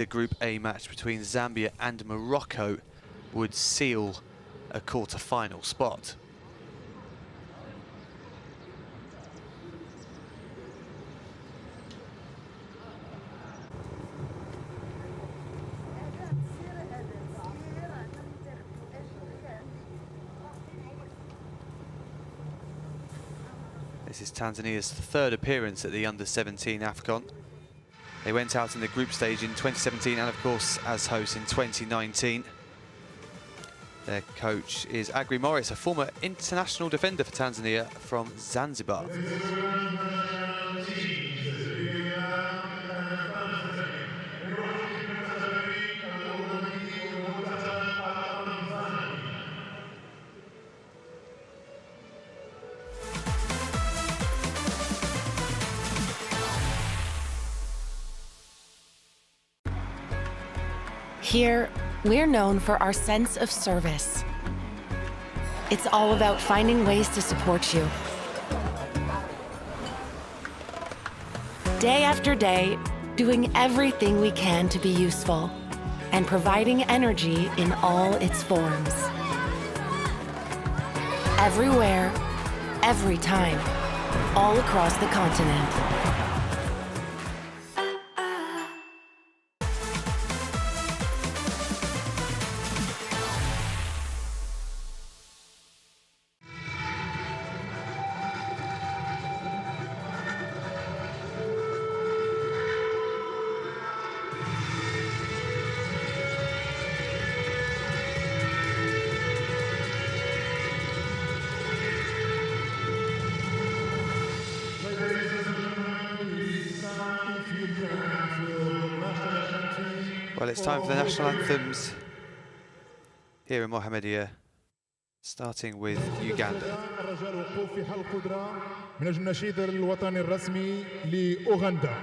The Group A match between Zambia and Morocco would seal a quarter-final spot. This is Tanzania's third appearance at the Under-17 AFCON. They went out in the group stage in 2017 and, of course, as hosts in 2019. Their coach is Agri Morris, a former international defender for Tanzania from Zanzibar. Here, we're known for our sense of service. It's all about finding ways to support you. Day after day, doing everything we can to be useful and providing energy in all its forms. Everywhere, every time, all across the continent. Well, it's time for the national anthems here in Mohammedia, starting with Uganda. من أجل النشيد الوطني الرسمي لأوغندا.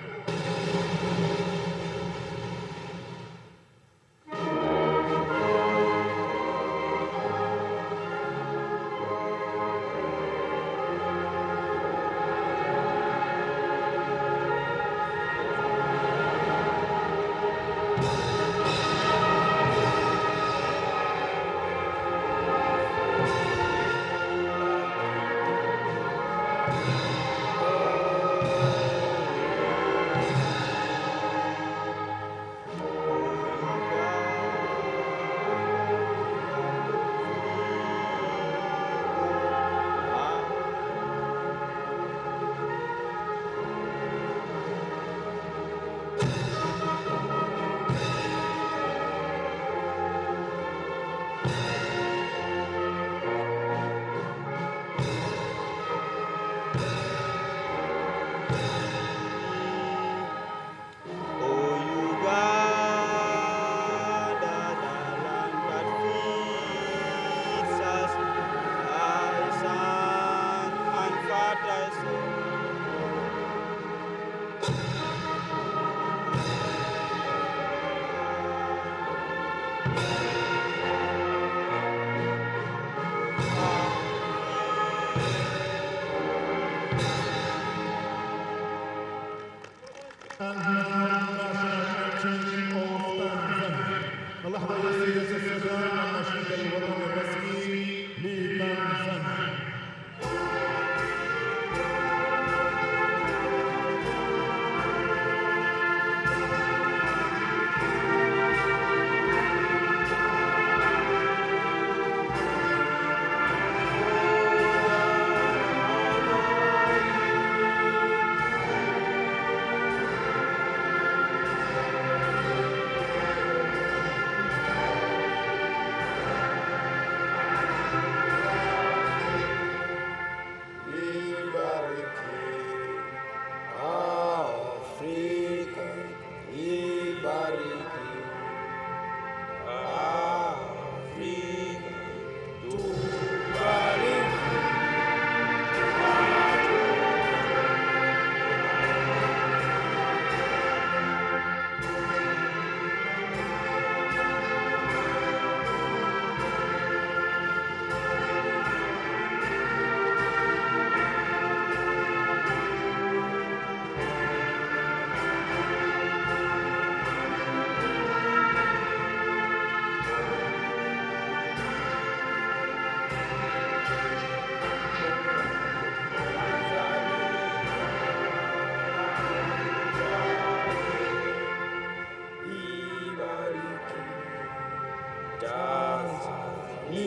Tanzania,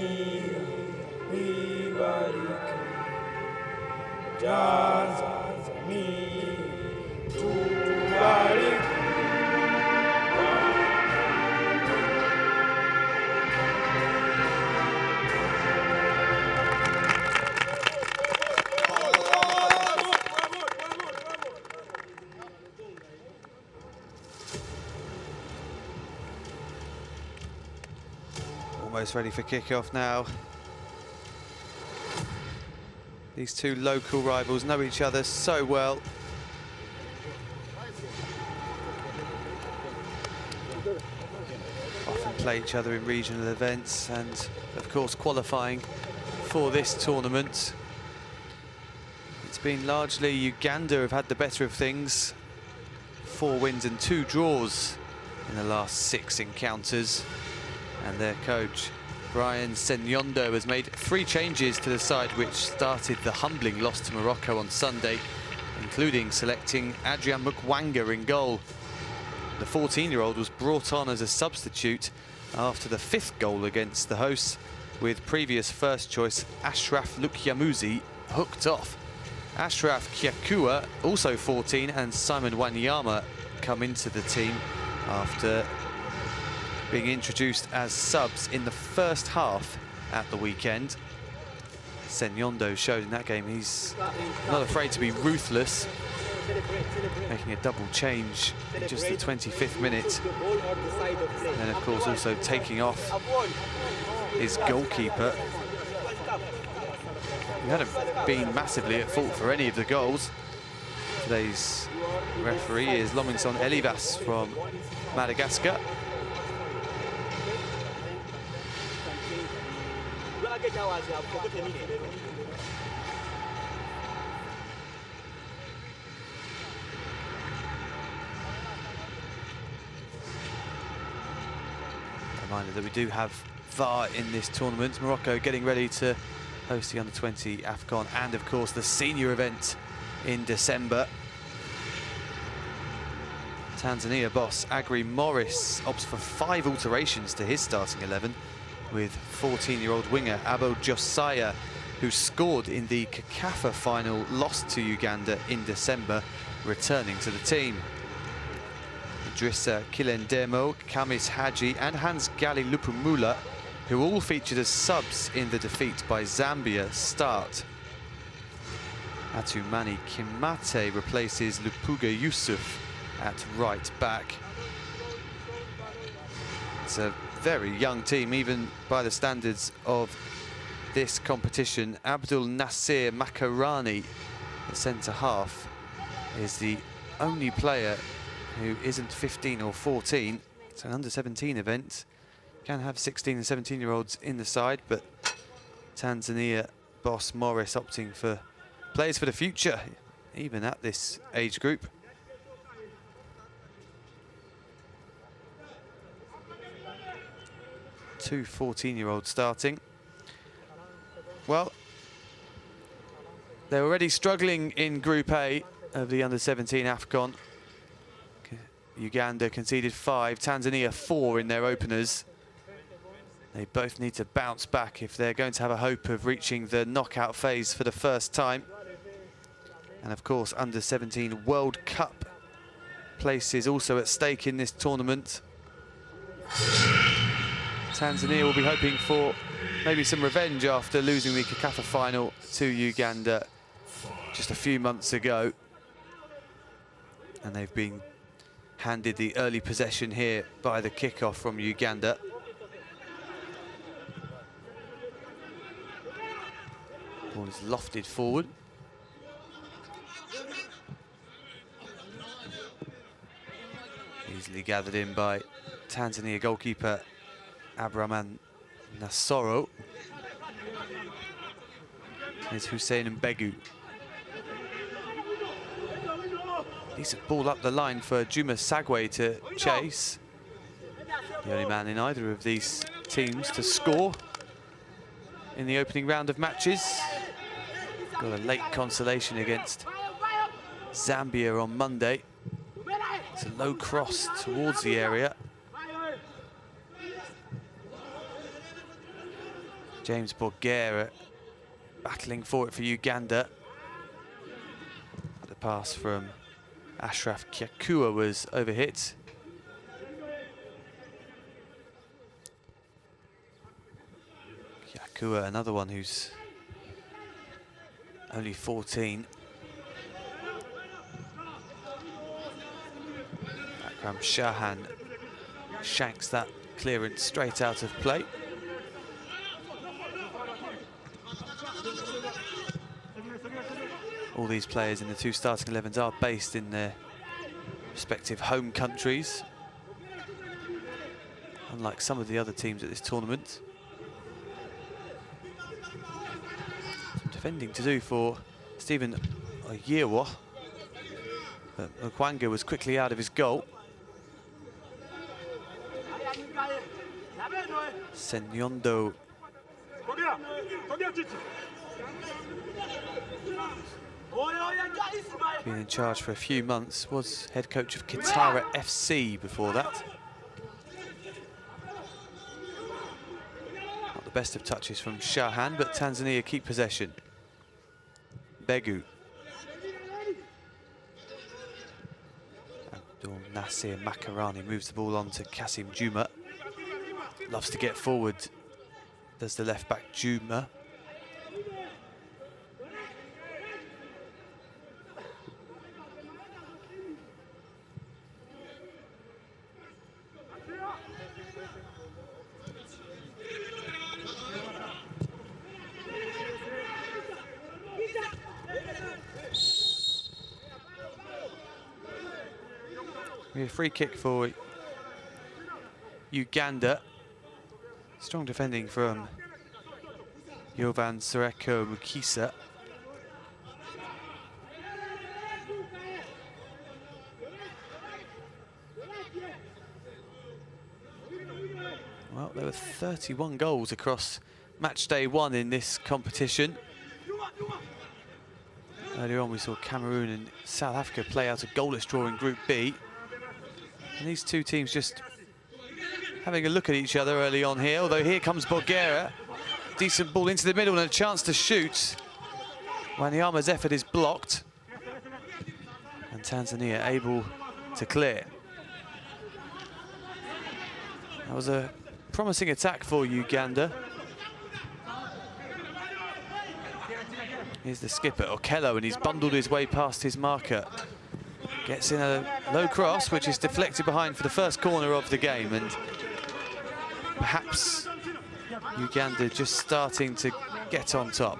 ibariki. Tanzania, tubariki. Almost ready for kickoff now. These two local rivals know each other so well. Often play each other in regional events and, of course, qualifying for this tournament. It's been largely Uganda who've had the better of things. 4 wins and 2 draws in the last 6 encounters. And their coach, Brian Senyondo, has made 3 changes to the side, which started the humbling loss to Morocco on Sunday, including selecting Adrian Mukwanga in goal. The 14-year-old was brought on as a substitute after the 5th goal against the hosts, with previous first choice Ashraf Lukyamuzi hooked off. Ashraf Kyakua, also 14, and Simon Wanyama come into the team after being introduced as subs in the first half at the weekend. Senyondo showed in that game he's not afraid to be ruthless, making a double change in just the 25th minute. And of course also taking off his goalkeeper, who hadn't been massively at fault for any of the goals. Today's referee is Lominson Elivas from Madagascar. Reminder that we do have VAR in this tournament. Morocco getting ready to host the Under-20 AFCON and, of course, the senior event in December. Tanzania boss Agri Morris opts for 5 alterations to his starting 11, with 14-year-old winger Abo Josiah, who scored in the CACAFA final, lost to Uganda in December, returning to the team. Idrissa Kilendemo, Kamis Haji and Hans Gali Lupumula, who all featured as subs in the defeat by Zambia, start. Atumani Kimate replaces Lupuga Yusuf at right back. It's a very young team, even by the standards of this competition. Abdul Nasir Makarani, the centre half, is the only player who isn't 15 or 14. It's an under-17 event. Can have 16 and 17-year-olds in the side, but Tanzania boss Morris opting for players for the future, even at this age group. Two 14-year-olds starting. Well, they're already struggling in Group A of the Under-17 AFCON. Uganda conceded 5, Tanzania 4 in their openers. They both need to bounce back if they're going to have a hope of reaching the knockout phase for the first time. And of course, Under-17 World Cup places also at stake in this tournament. Tanzania will be hoping for maybe some revenge after losing the CACAFA final to Uganda just a few months ago. And they've been handed the early possession here by the kickoff from Uganda. Ball is lofted forward. Easily gathered in by Tanzania goalkeeper Abraman Nasoro. Here's Hussein Mbegu. Decent ball up the line for Juma Sagwe to chase. The only man in either of these teams to score in the opening round of matches. Got a late consolation against Zambia on Monday. It's a low cross towards the area. James Borgera battling for it for Uganda. The pass from Ashraf Kyakua was overhit. Kyakua, another one who's only 14. Akram Shahan shanks that clearance straight out of play. All these players in the two starting 11s are based in their respective home countries, unlike some of the other teams at this tournament. Some defending to do for Stephen Oyewa, but Mkwanga was quickly out of his goal. Senyondo been in charge for a few months, was head coach of Kitara FC before that. Not the best of touches from Shahan, but Tanzania keep possession. Begu. Abdul Nasir Makarani moves the ball on to Kasim Juma. Loves to get forward, does the left back Juma. A free kick for Uganda. Strong defending from Yovan Sereko Mukisa. Well, there were 31 goals across match day 1 in this competition. Earlier on we saw Cameroon and South Africa play out a goalless draw in Group B. And these two teams just having a look at each other early on here, although here comes Borgera. Decent ball into the middle and a chance to shoot. Wanyama's effort is blocked. And Tanzania able to clear. That was a promising attack for Uganda. Here's the skipper, Okello, and he's bundled his way past his marker. Gets in a low cross, which is deflected behind for the first corner of the game, and perhaps Uganda just starting to get on top.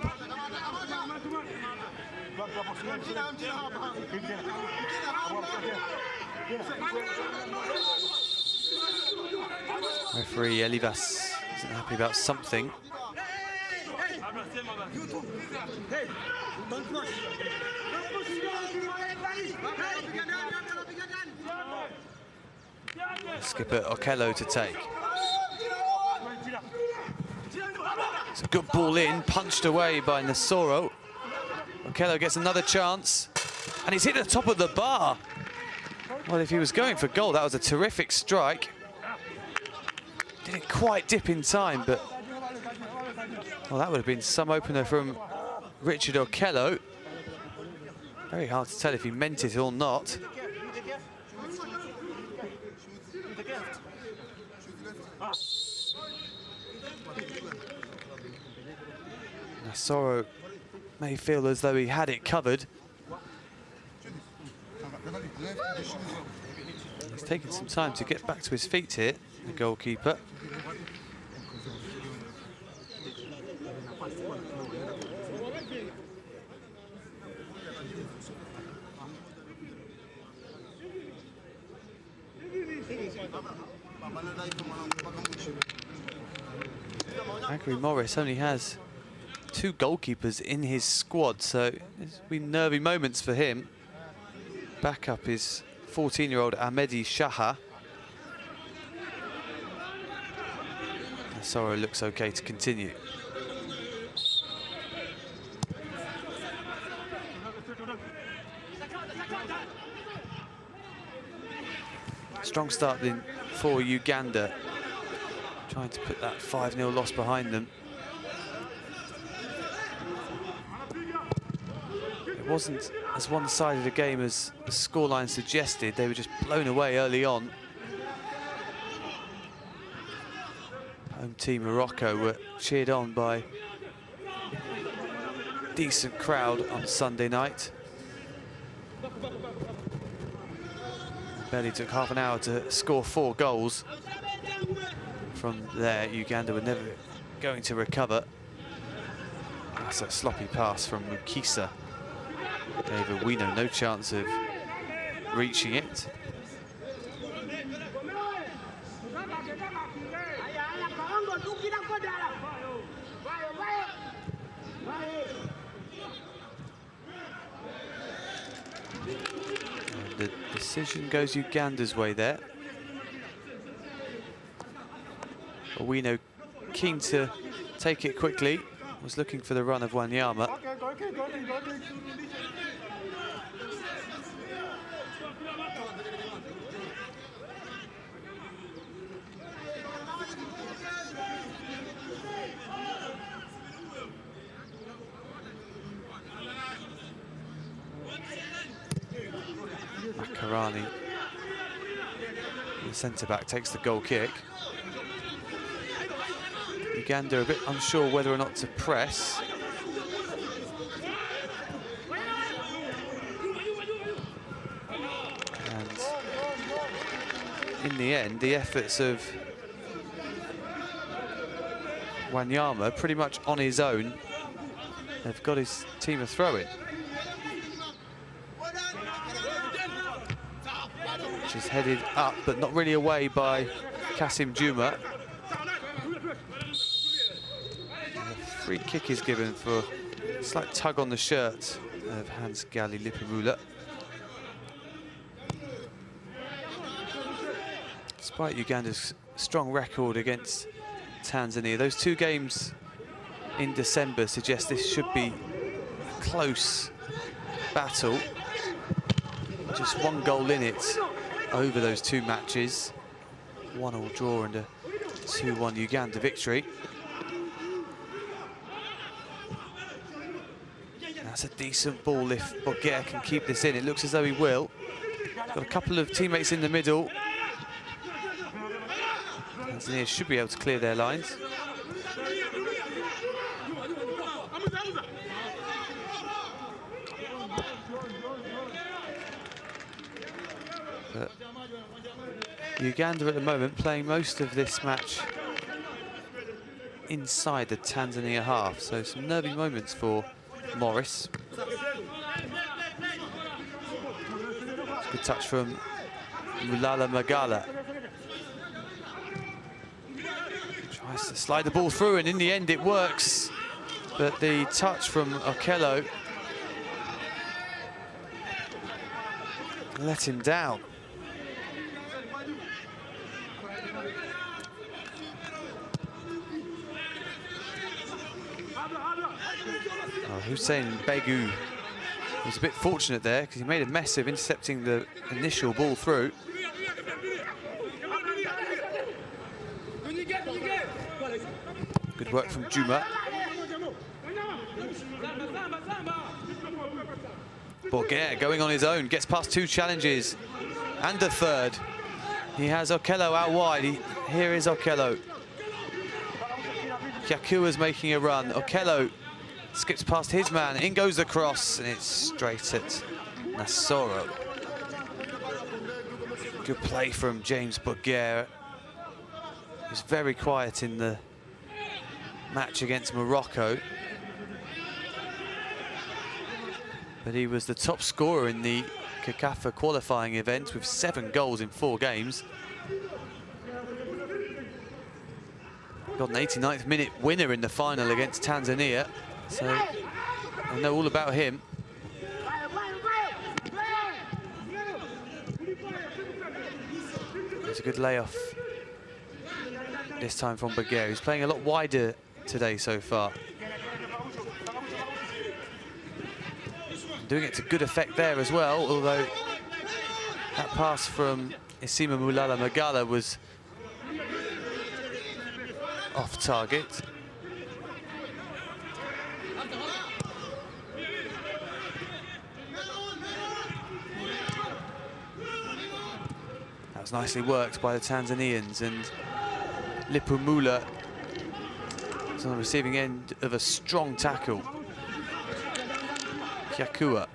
Referee Elivas isn't happy about something. Skipper Okello to take. It's a good ball in, punched away by Nasoro. Okello gets another chance, and he's hit the top of the bar. Well, if he was going for goal, that was a terrific strike. Didn't quite dip in time, but well, that would have been some opener from Richard Okello. Very hard to tell if he meant it or not. Nasoro may feel as though he had it covered. He's taken some time to get back to his feet here, the goalkeeper. Agri Morris only has 2 goalkeepers in his squad, so there's been nervy moments for him. Backup is 14-year-old Ahmedi Shaha. Nasoro looks okay to continue. Strong start for Uganda, trying to put that 5-0 loss behind them. wasn't as one-sided a game as the scoreline suggested. They were just blown away early on. Home team Morocco were cheered on by a decent crowd on Sunday night. Barely took half an hour to score 4 goals. From there, Uganda were never going to recover. That's a sloppy pass from Mukisa. Gave Owino no chance of reaching it. And the decision goes Uganda's way there. Owino keen to take it quickly, was looking for the run of Wanyama. Makarani, the centre-back, takes the goal kick. Uganda a bit unsure whether or not to press. And in the end, the efforts of Wanyama pretty much on his own have got his team a throw-in. Which is headed up, but not really away by Kasim Juma. Free kick is given for a slight tug on the shirt of Hans Gali Lipimula. Despite Uganda's strong record against Tanzania, those 2 games in December suggest this should be a close battle. Just 1 goal in it over those 2 matches. 1-1 draw and a 2-1 Uganda victory. That's a decent ball if Boguer can keep this in. It looks as though he will. Got a couple of teammates in the middle. Tanzania should be able to clear their lines. But Uganda at the moment playing most of this match inside the Tanzania half, so some nervy moments for Morris. Good touch from Mulala Magala. Tries to slide the ball through, and in the end it works. But the touch from Okello let him down. Hussein Begu was a bit fortunate there because he made a mess of intercepting the initial ball through. Good work from Juma. Boguer going on his own, gets past 2 challenges and a third. He has Okello out wide. Here is Okello. Kyakua's making a run. Okello skips past his man, in goes the cross, and it's straight at Nasoro. Good play from James Boguer. He was very quiet in the match against Morocco. But he was the top scorer in the CACAFA qualifying event with 7 goals in 4 games. Got an 89th minute winner in the final against Tanzania. So I know all about him. It's a good layoff this time from Boguer. He's playing a lot wider today so far. Doing it to good effect there as well, although that pass from Isima Mulala Magala was off target. was nicely worked by the Tanzanians, and Lipumula is on the receiving end of a strong tackle. Kyakua.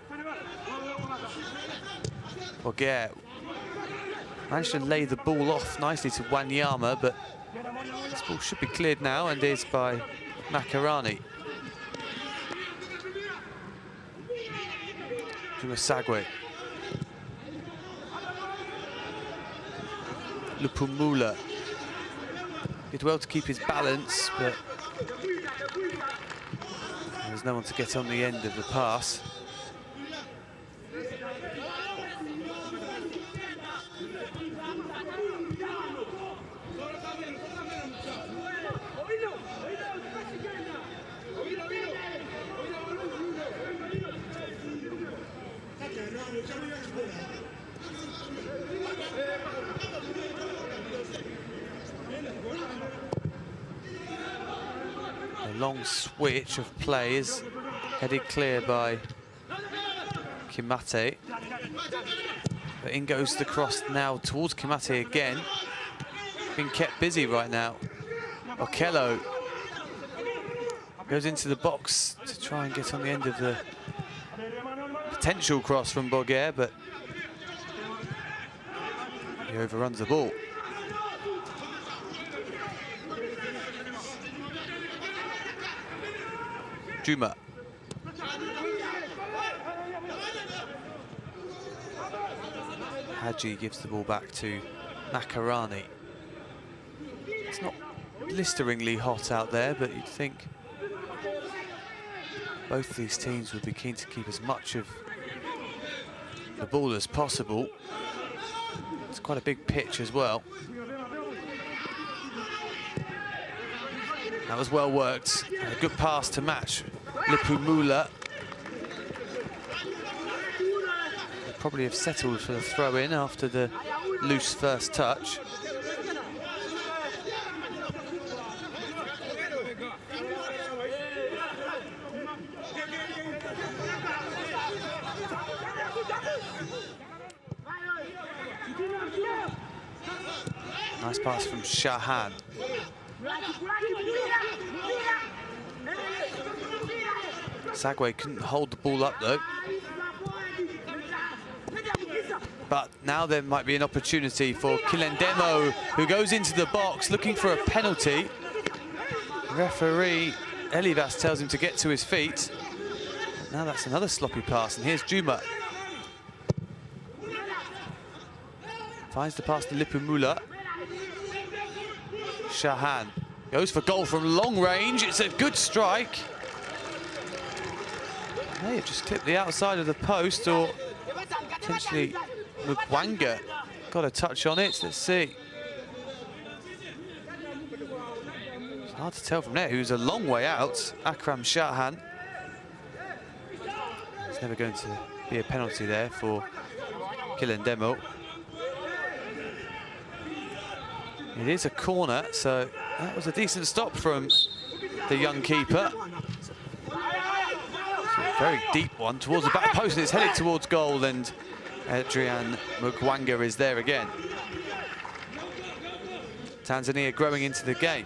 Boguer managed to lay the ball off nicely to Wanyama, but this ball should be cleared now, and is by Makarani. Sagwe. Lipumula did well to keep his balance, but there's no one to get on the end of the pass. A long switch of play is headed clear by Kimate. But in goes the cross now towards Kimate again. Being kept busy right now. Okello goes into the box to try and get on the end of the potential cross from Boguer, but he overruns the ball. Juma. Hadji gives the ball back to Makarani. It's not blisteringly hot out there, but you'd think both these teams would be keen to keep as much of the ball as possible. It's quite a big pitch as well. That was well worked. A good pass to match Lipumula. They'd probably have settled for the throw-in after the loose first touch. Nice pass from Shahan. Sagwe couldn't hold the ball up though. But now there might be an opportunity for Kilendemo, who goes into the box looking for a penalty. Referee Elivas tells him to get to his feet. Now that's another sloppy pass, and here's Juma. Finds the pass to Lipumula. Shahan goes for goal from long range. It's a good strike. May have just clipped the outside of the post, or potentially Mugwanga got a touch on it. Let's see. It's hard to tell from there. He was a long way out, Akram Shahan. It's never going to be a penalty there for Kilendemo. It is a corner, so that was a decent stop from the young keeper. A very deep one towards the back post, and it's headed towards goal, and Adrian Mugwanga is there again. Tanzania growing into the game.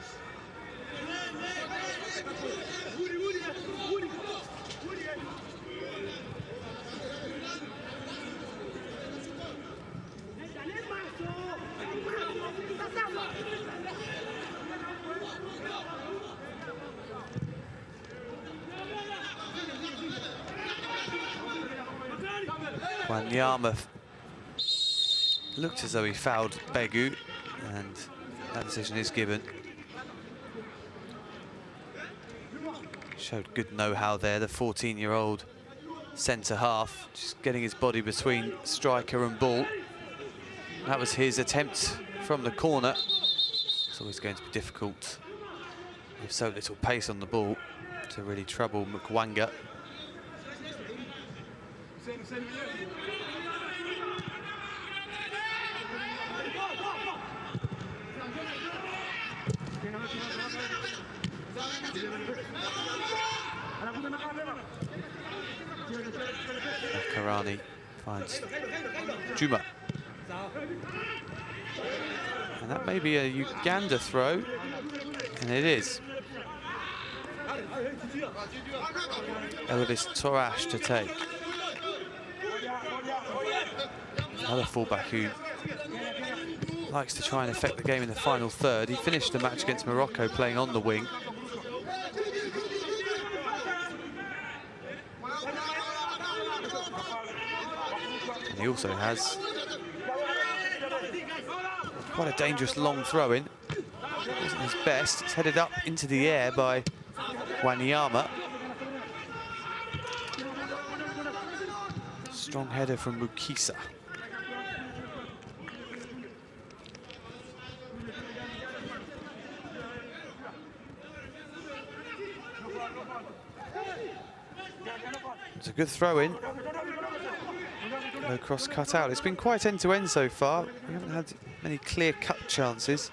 Wanyama looked as though he fouled Begu, and that decision is given. Showed good know-how there, the 14-year-old centre-half, just getting his body between striker and ball. That was his attempt from the corner. It's always going to be difficult with so little pace on the ball to really trouble Mugwanga. Karani finds Juma. And that may be a Uganda throw, and it is. Elvis Torash to take. Another fullback who likes to try and affect the game in the final third. He finished the match against Morocco playing on the wing. And he also has quite a dangerous long throw in. Wasn't his best. It's headed up into the air by Wanyama. Strong header from Mukisa. It's a good throw in. No cross cut out. It's been quite end-to-end so far. We haven't had many clear-cut chances.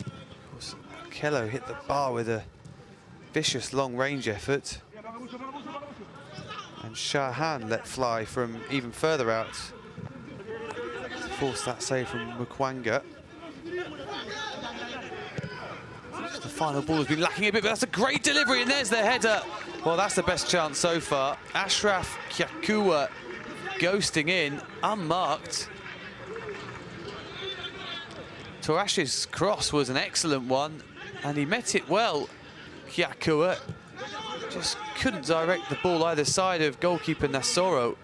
Of course, Kello hit the bar with a vicious long-range effort. And Shahan let fly from even further out to force that save from Mukwanga. Just the final ball has been lacking a bit, but that's a great delivery, and there's the header. Well, that's the best chance so far. Ashraf Kyakua ghosting in, unmarked. Torash's cross was an excellent one, and he met it well. Kyakua just couldn't direct the ball either side of goalkeeper Nasoro.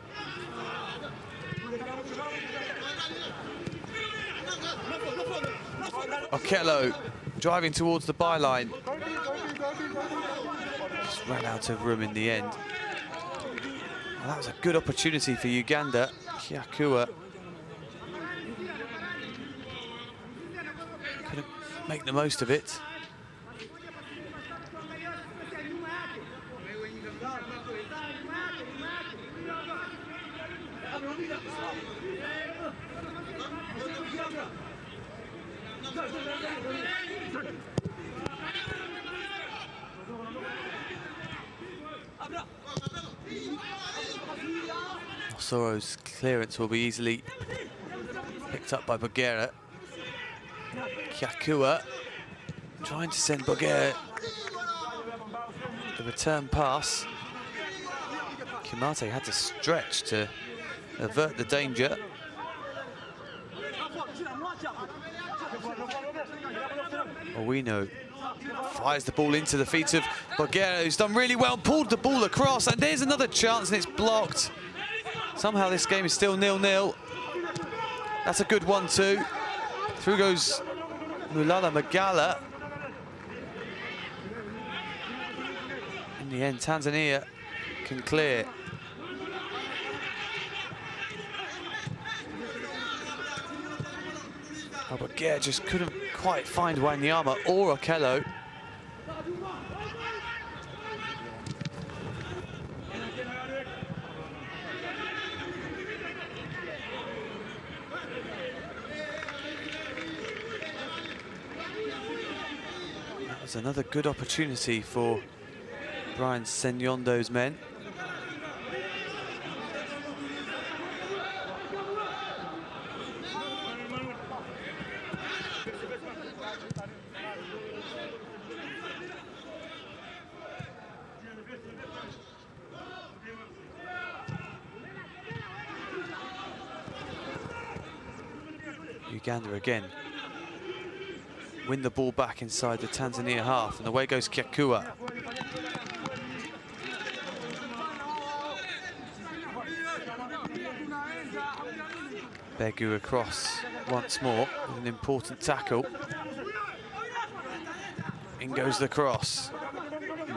Okello driving towards the byline. Just ran out of room in the end. Well, that was a good opportunity for Uganda. Kyakua couldn't make the most of it. Soro's clearance will be easily picked up by Bogera. Kyakua trying to send Bogera the return pass. Kimate had to stretch to avert the danger. Owino fires the ball into the feet of Bogera, who's done really well, pulled the ball across, and there's another chance, and it's blocked. Somehow this game is still 0-0. That's a good one too. Through goes Mulala Magala. In the end, Tanzania can clear. Oh, but Gare just couldn't quite find Wanyama or Okello. That was another good opportunity for Brian Senyondo's men. Uganda again win the ball back inside the Tanzania half, and away goes Kyakua. Begu across once more with an important tackle. In goes the cross.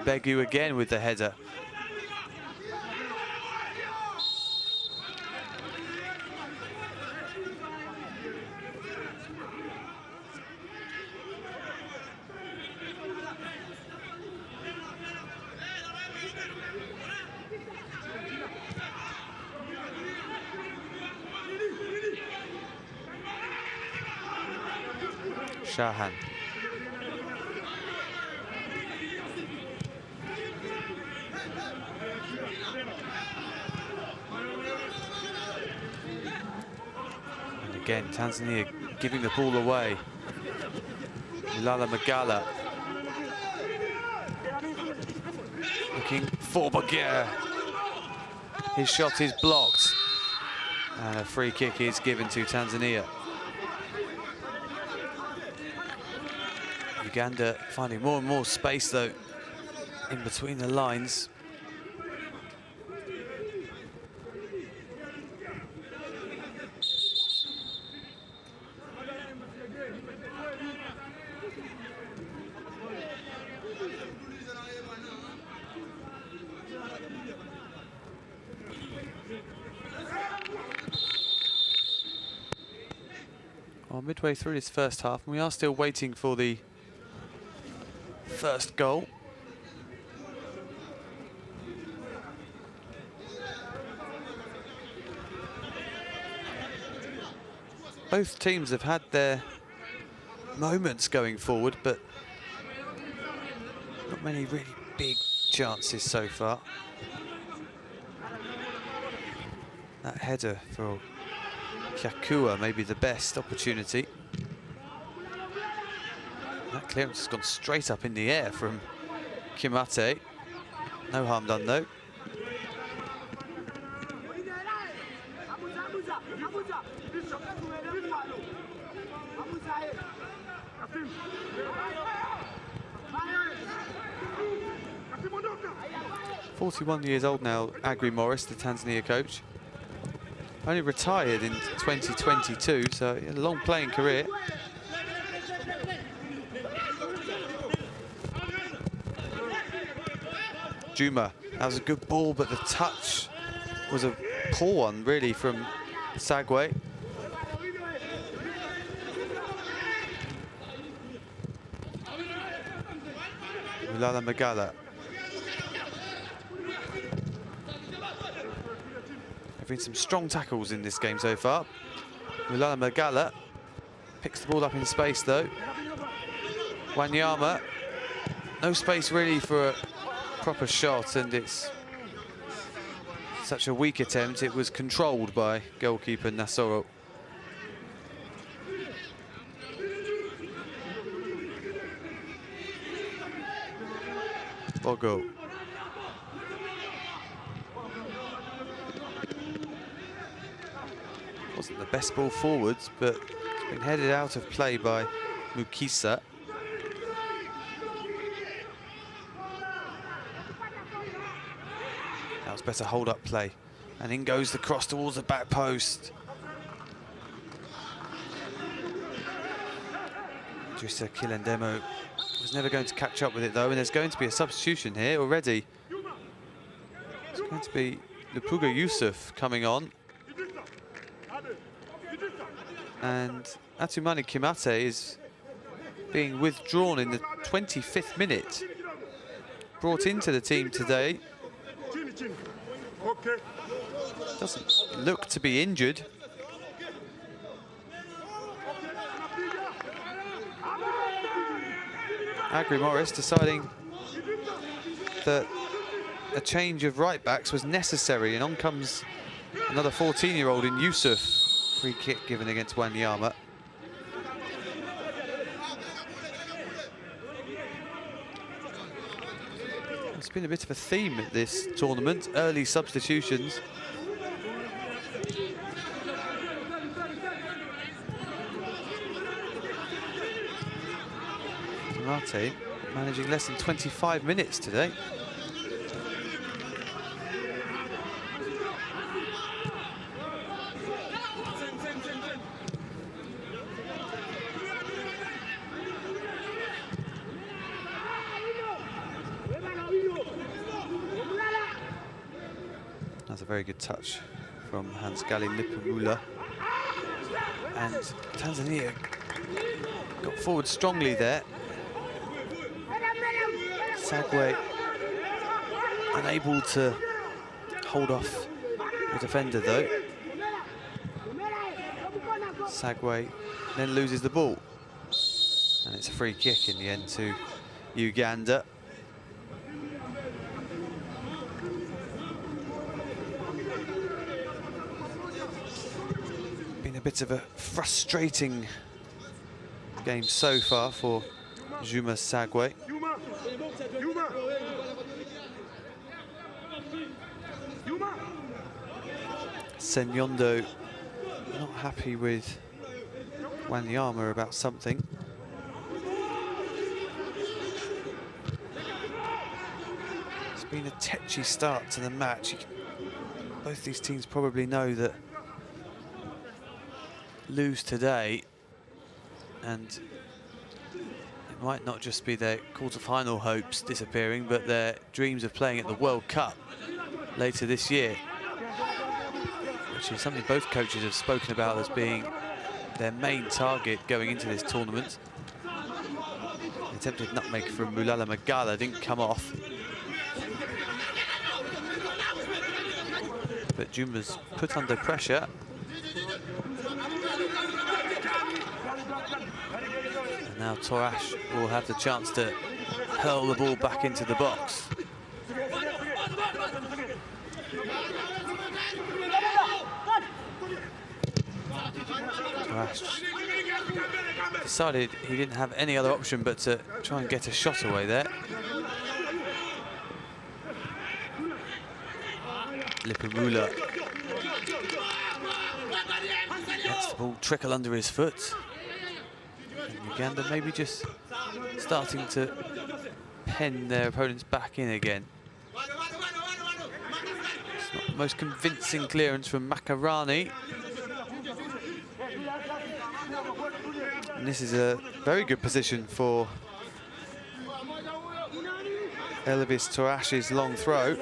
Begu again with the header. Shahan. And again, Tanzania giving the ball away. Ulala Magala looking for Baguer. His shot is blocked. And a free kick is given to Tanzania. Uganda finding more and more space, though, in between the lines. Well, midway through this first half, and we are still waiting for the first goal. Both teams have had their moments going forward, but not many really big chances so far. That header for Kyakua may be the best opportunity. That clearance has gone straight up in the air from Kimate. No harm done, though. "41 years old now, Agri Morris, the Tanzania coach. Only retired in 2022, so a long playing career. Juma, that was a good ball, but the touch was a poor one, really, from Sagwe. Ulala Magala. There have been some strong tackles in this game so far. Ulala Magala picks the ball up in space, though. Wanyama, no space really for a proper shot, and it's such a weak attempt. It was controlled by goalkeeper Nasoro. Bogo. Wasn't the best ball forwards, but it's been headed out of play by Mukisa. That was better hold-up play. And in goes the cross towards the back post. Drissa Kilendemo was never going to catch up with it, though, and there's going to be a substitution here already. It's going to be Lupuga Yusuf coming on. And Atumani Kimate is being withdrawn in the 25th minute. Brought into the team today. Doesn't look to be injured. Agri Morris deciding that a change of right backs was necessary, and on comes another 14-year-old in Yusuf. Free kick given against Wanyama. It's been a bit of a theme at this tournament, early substitutions. Mate managing less than 25 minutes today. That's a very good touch from Hansgali Lipumula. And Tanzania got forward strongly there. Sagwe unable to hold off the defender, though. Sagwe then loses the ball. And it's a free kick in the end to Uganda. Been a bit of a frustrating game so far for Juma Sagwe. Senyondo not happy with Wanyama about something. It's been a tetchy start to the match. Both these teams probably know that lose today and it might not just be their quarter-final hopes disappearing, but their dreams of playing at the World Cup later this year, which is something both coaches have spoken about as being their main target going into this tournament. The attempted nutmeg from Mulala Magala didn't come off, but Juma's put under pressure. And now Torash will have the chance to hurl the ball back into the box. Torash decided he didn't have any other option but to try and get a shot away there. Lipumula lets the ball trickle under his foot. And Uganda maybe just starting to pen their opponents back in again. It's not the most convincing clearance from Makarani. And this is a very good position for Elvis Torash's long throw.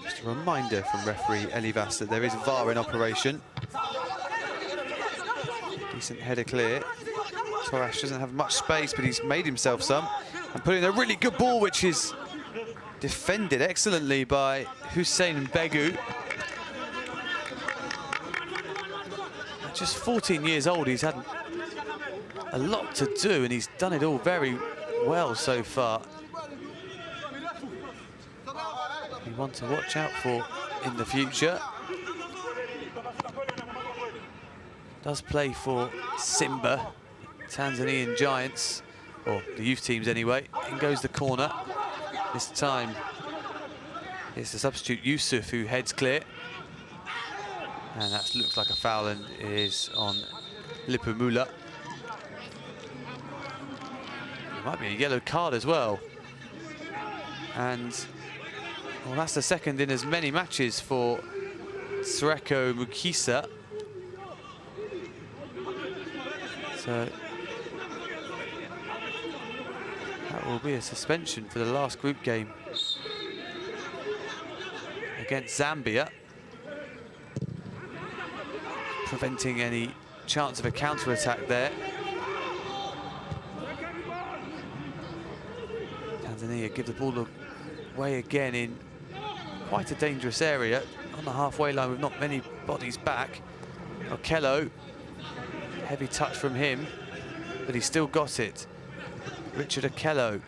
Just a reminder from referee Elivas that there is VAR in operation. Decent header clear. Torash doesn't have much space, but he's made himself some and put in a really good ball, which is defended excellently by Hussein Begu. At just 14 years old, he's had a lot to do, and he's done it all very well so far. Be one to watch out for in the future. Does play for Simba, Tanzanian Giants, or the youth teams anyway. In goes the corner. This time it's the substitute Yusuf who heads clear. And that looks like a foul and is on Lipumula. It might be a yellow card as well. And well, that's the second in as many matches for Sreko Mukisa. So that will be a suspension for the last group game against Zambia, preventing any chance of a counter-attack there. Tanzania give the ball away again in quite a dangerous area on the halfway line with not many bodies back. Okello, heavy touch from him, but he's still got it. Richard Okello,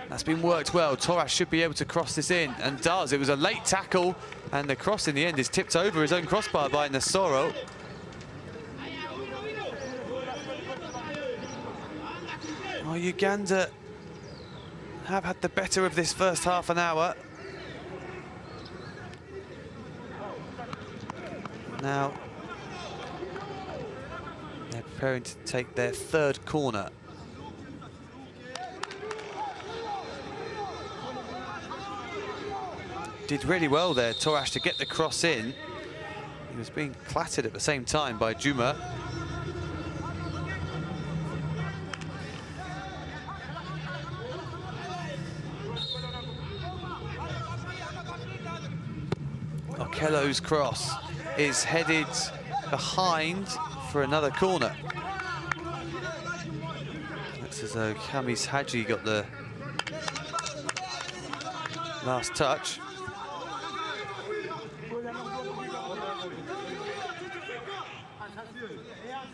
that's been worked well. Torash should be able to cross this in, and does. It was a late tackle, and the cross in the end is tipped over his own crossbar by Nasoro. Oh, Uganda have had the better of this first half an hour. Now they're preparing to take their third corner. Did really well there, Torash, to get the cross in. He was being clattered at the same time by Juma. Okello's cross is headed behind for another corner. Looks as though Kamis Haji got the last touch.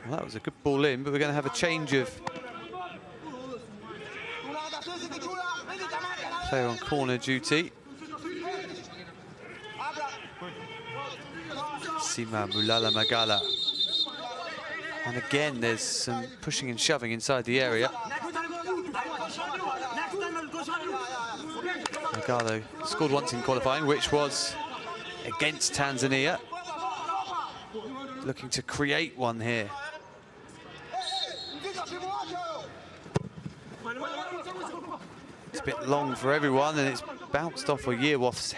Well, that was a good ball in, but we're going to have a change of Player on corner duty. Sima Mulala Magala. And again, there's some pushing and shoving inside the area. Magala scored once in qualifying, which was against Tanzania. Looking to create one here. It's a bit long for everyone, and it's bounced off Oyewof's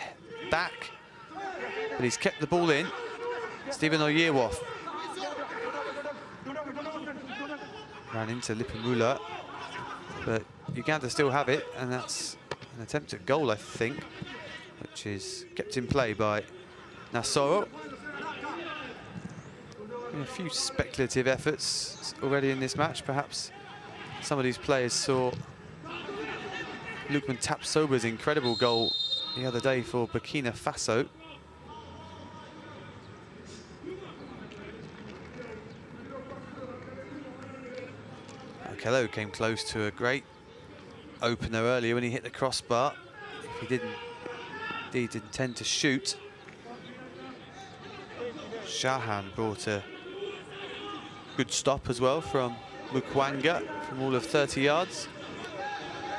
back. But he's kept the ball in. Stephen Oyewof ran into Lipimula, but Uganda still have it, and that's an attempt at goal, I think, which is kept in play by Nasoro. A few speculative efforts already in this match. Perhaps some of these players saw Lukman Tapsoba's incredible goal the other day for Burkina Faso. Okello came close to a great opener earlier when he hit the crossbar. If he didn't indeed intend to shoot. Shahan brought a good stop as well from Mukwanga from all of 30 yards.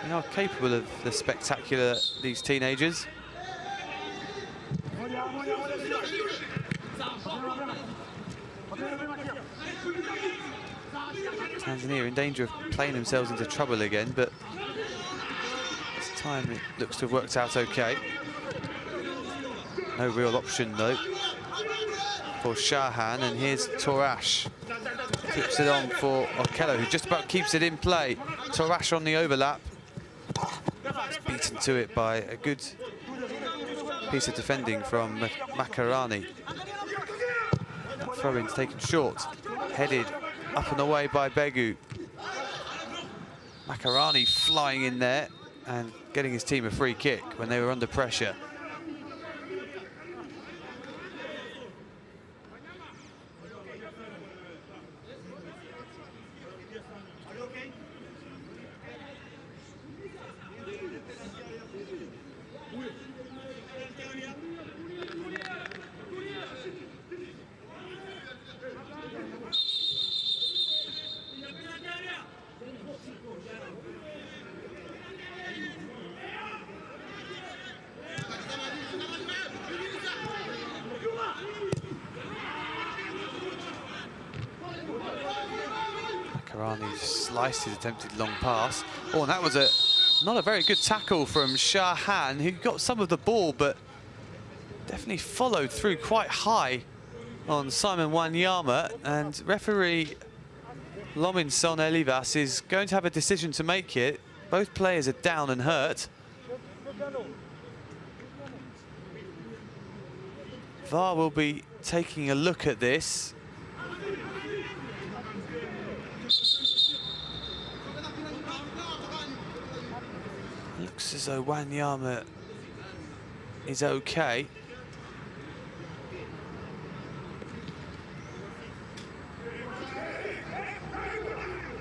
They are capable of the spectacular, these teenagers. Tanzania in danger of playing themselves into trouble again, but this time it looks to have worked out okay. No real option though for Shahan, and here's Torash. Clips it on for Okello, who just about keeps it in play. Torash on the overlap. It's beaten to it by a good piece of defending from Makarani. That throw-in's taken short. Headed up and away by Begu. Makarani flying in there and getting his team a free kick when they were under pressure. Makarani sliced his attempted long pass. Oh, and that was not a very good tackle from Shahan, who got some of the ball, but definitely followed through quite high on Simon Wanyama. And referee Lominson Elivas is going to have a decision to make here. Both players are down and hurt. VAR will be taking a look at this. Looks as though Wanyama is okay.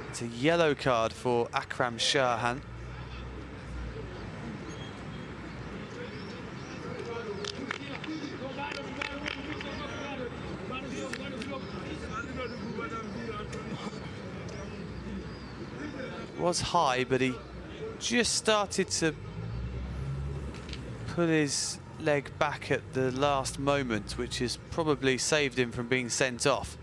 It's a yellow card for Akram Shahan. It was high, but he just started to put his leg back at the last moment, which has probably saved him from being sent off.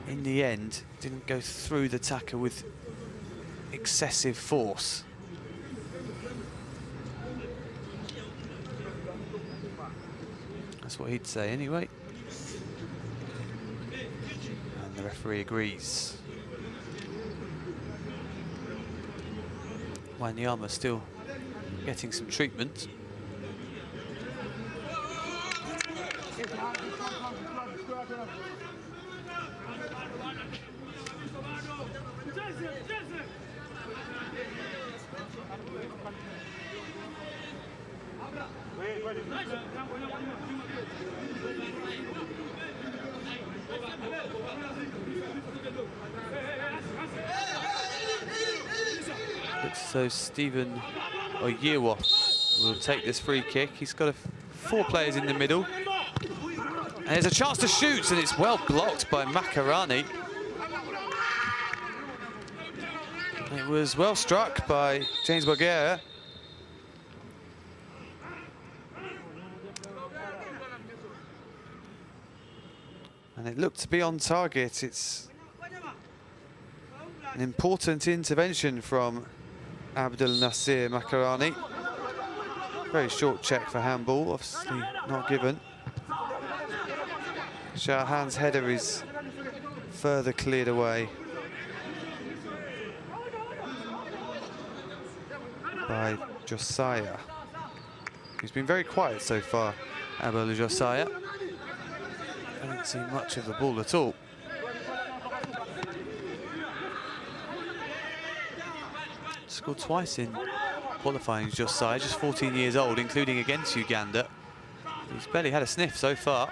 In the end, didn't go through the tackle with excessive force. That's what he'd say anyway. And the referee agrees. Wanyama still getting some treatment. Looks as though Stephen Oyewa will take this free kick. He's got 4 players in the middle. And there's a chance to shoot, and it's well blocked by Makarani. It was well struck by James Boguera. And it looked to be on target. It's an important intervention from Abdel Nasser Makarani. Very short check for handball, obviously not given. Shahan's header is further cleared away by Josiah, who's been very quiet so far. Abel Josiah hasn't seen much of the ball at all. Scored twice in qualifying, Josiah, just 14 years old, including against Uganda. He's barely had a sniff so far.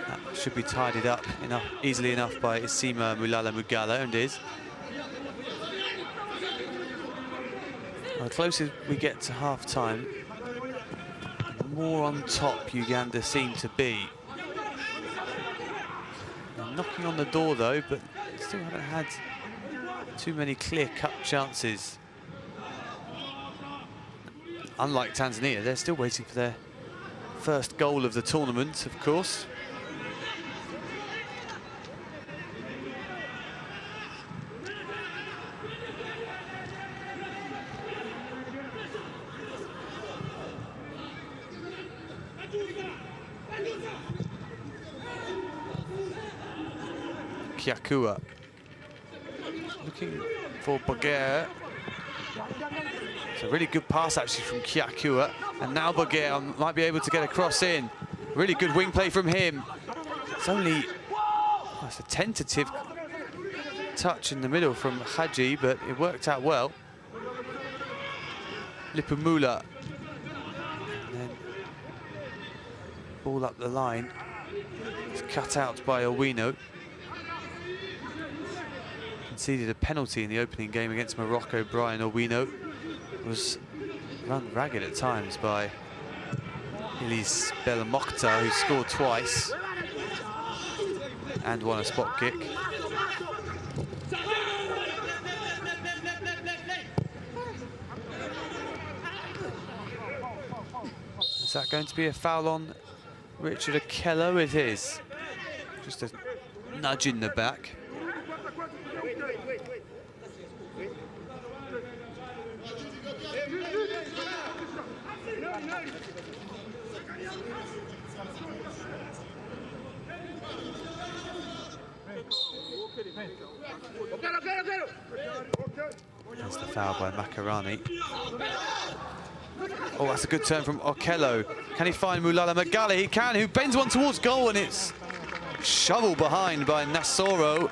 That should be tidied up easily enough by Isima Mulala Mugala, and is. The closer we get to half-time, the more on top Uganda seem to be. They're knocking on the door though, but still haven't had too many clear-cut chances. Unlike Tanzania, they're still waiting for their first goal of the tournament, of course. Kiakua looking for Boguera. It's a really good pass actually from Kiakua, and now Boguera might be able to get a cross in. Really good wing play from him. It's only it's a tentative touch in the middle from Haji, but it worked out well. Lipumula, and then ball up the line. It's cut out by Owino. Conceded a penalty in the opening game against Morocco. Brian Owino was run ragged at times by Ilis Belmokhtar, who scored twice and won a spot kick. Is that going to be a foul on Richard Okello? It is. Just a nudge in the back. That's the foul by Makarani. Oh, that's a good turn from Okello. Can he find Mulala Mugala? He can, who bends one towards goal, and it's shoveled behind by Nassoro.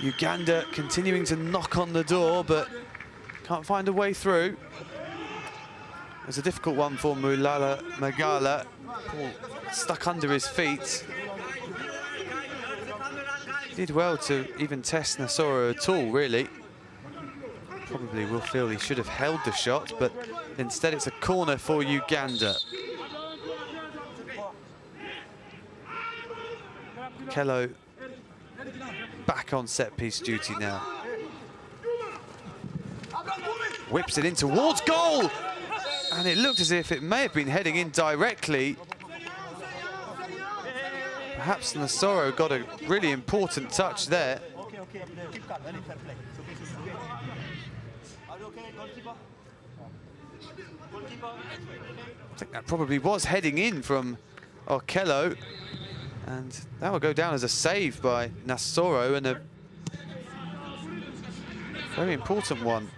Uganda continuing to knock on the door, but can't find a way through. It's a difficult one for Mulala Mugala. Ball stuck under his feet. Did well to even test Nassoro at all, really. Probably will feel he should have held the shot, but instead it's a corner for Uganda. Kello back on set-piece duty now. Whips it in towards goal! And it looked as if it may have been heading in directly. Perhaps Nassoro got a really important touch there. I think that probably was heading in from Okello, and that will go down as a save by Nassoro, and a very important one.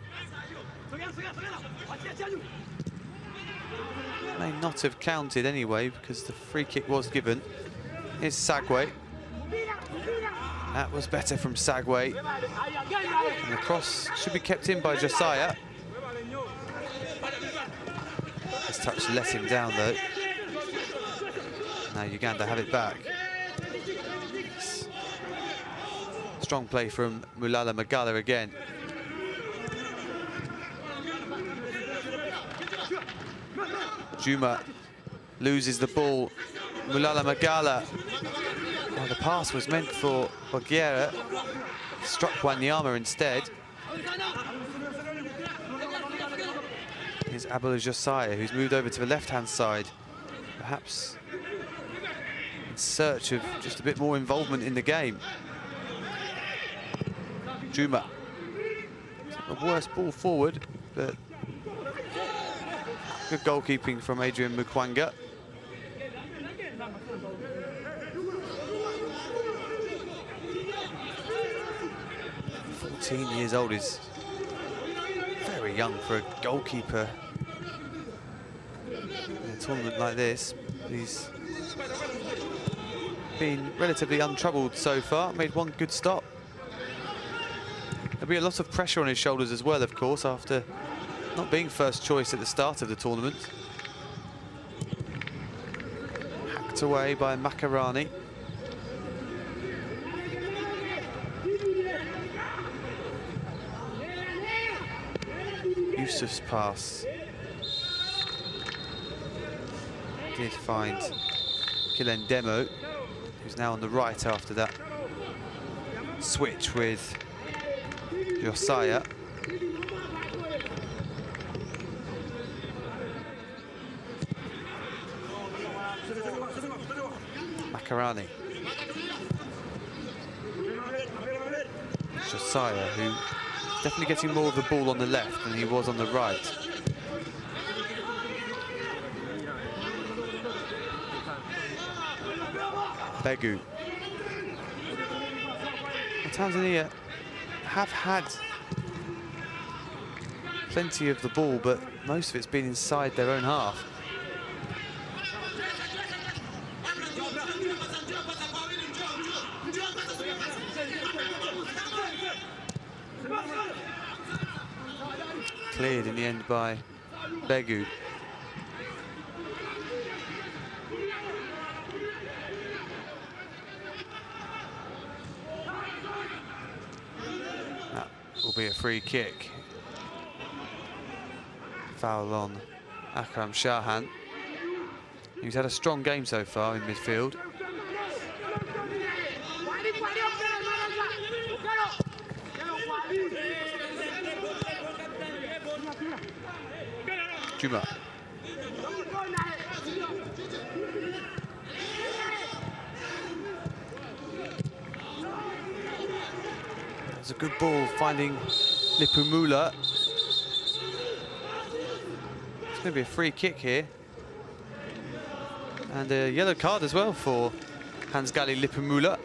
May not have counted anyway, because the free kick was given. Here's Sagwe. That was better from Sagwe. And the cross should be kept in by Josiah. This touch let him down though. Now Uganda have it back. Strong play from Mulala Magala again. Juma loses the ball. Mulala Magala. Oh, the pass was meant for Ogiera. Struck Wanyama instead. Here's Abula Josiah, who's moved over to the left-hand side. Perhaps in search of just a bit more involvement in the game. Juma. Not the worst ball forward, but good goalkeeping from Adrian Mukwanga. Years old is very young for a goalkeeper in a tournament like this. He's been relatively untroubled so far, made one good stop. There'll be a lot of pressure on his shoulders as well, of course, after not being first choice at the start of the tournament. Hacked away by Makarani. Yusuf's pass did find Kilendemo, who's now on the right after that switch with Josiah. Makarani. Josiah, who definitely getting more of the ball on the left than he was on the right. Begu. Well, Tanzania have had plenty of the ball, but most of it's been inside their own half. Cleared in the end by Begu. That will be a free kick. Foul on Akram Shahan. He's had a strong game so far in midfield. Juma. That's a good ball finding Lipumula. It's going to be a free kick here. And a yellow card as well for Hansgali Lipumula.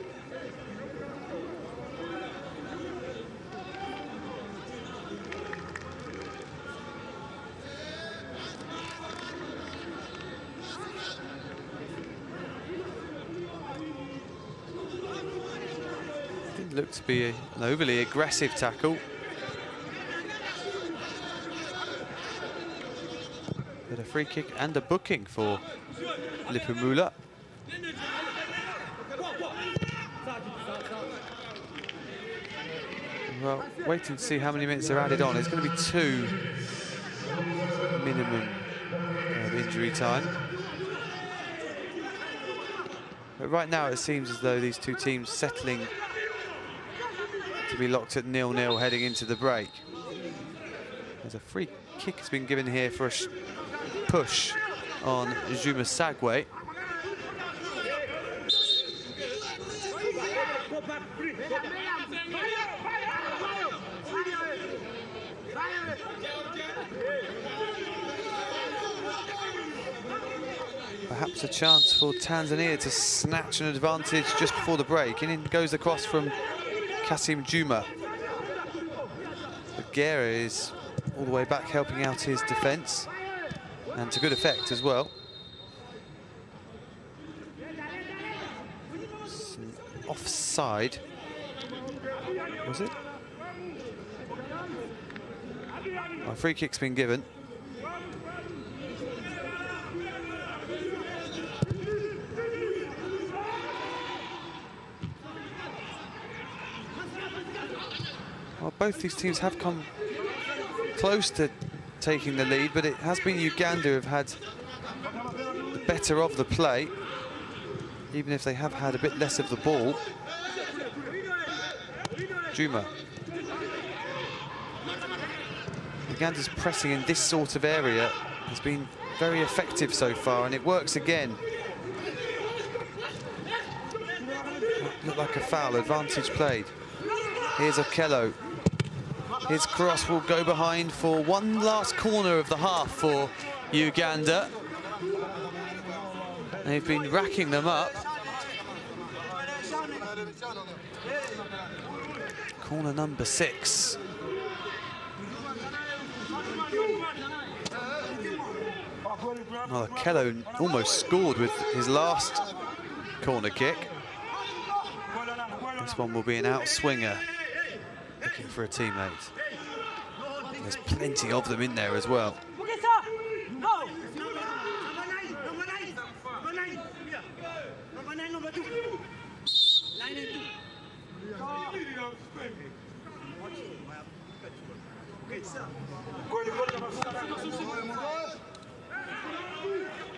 Looked to be an overly aggressive tackle. But a free kick and a booking for Lipumula. Well, waiting to see how many minutes are added on. It's going to be 2 minimum of injury time. But right now it seems as though these two teams settling to be locked at 0-0 heading into the break. There's a free kick has been given here for a push on Juma Sagwe. Perhaps a chance for Tanzania to snatch an advantage just before the break. And in goes the cross from Kasim Juma. But Guerra is all the way back helping out his defence, and to good effect as well. It's an offside, was it? A free kick's been given. Well, both these teams have come close to taking the lead, but it has been Uganda who have had the better of the play, even if they have had a bit less of the ball. Juma. Uganda's pressing in this sort of area has been very effective so far, and it works again. Looked like a foul, advantage played. Here's Okello. His cross will go behind for one last corner of the half for Uganda. They've been racking them up. Corner number 6. Well, Okello almost scored with his last corner kick. This one will be an outswinger, looking for a teammate. There's plenty of them in there as well.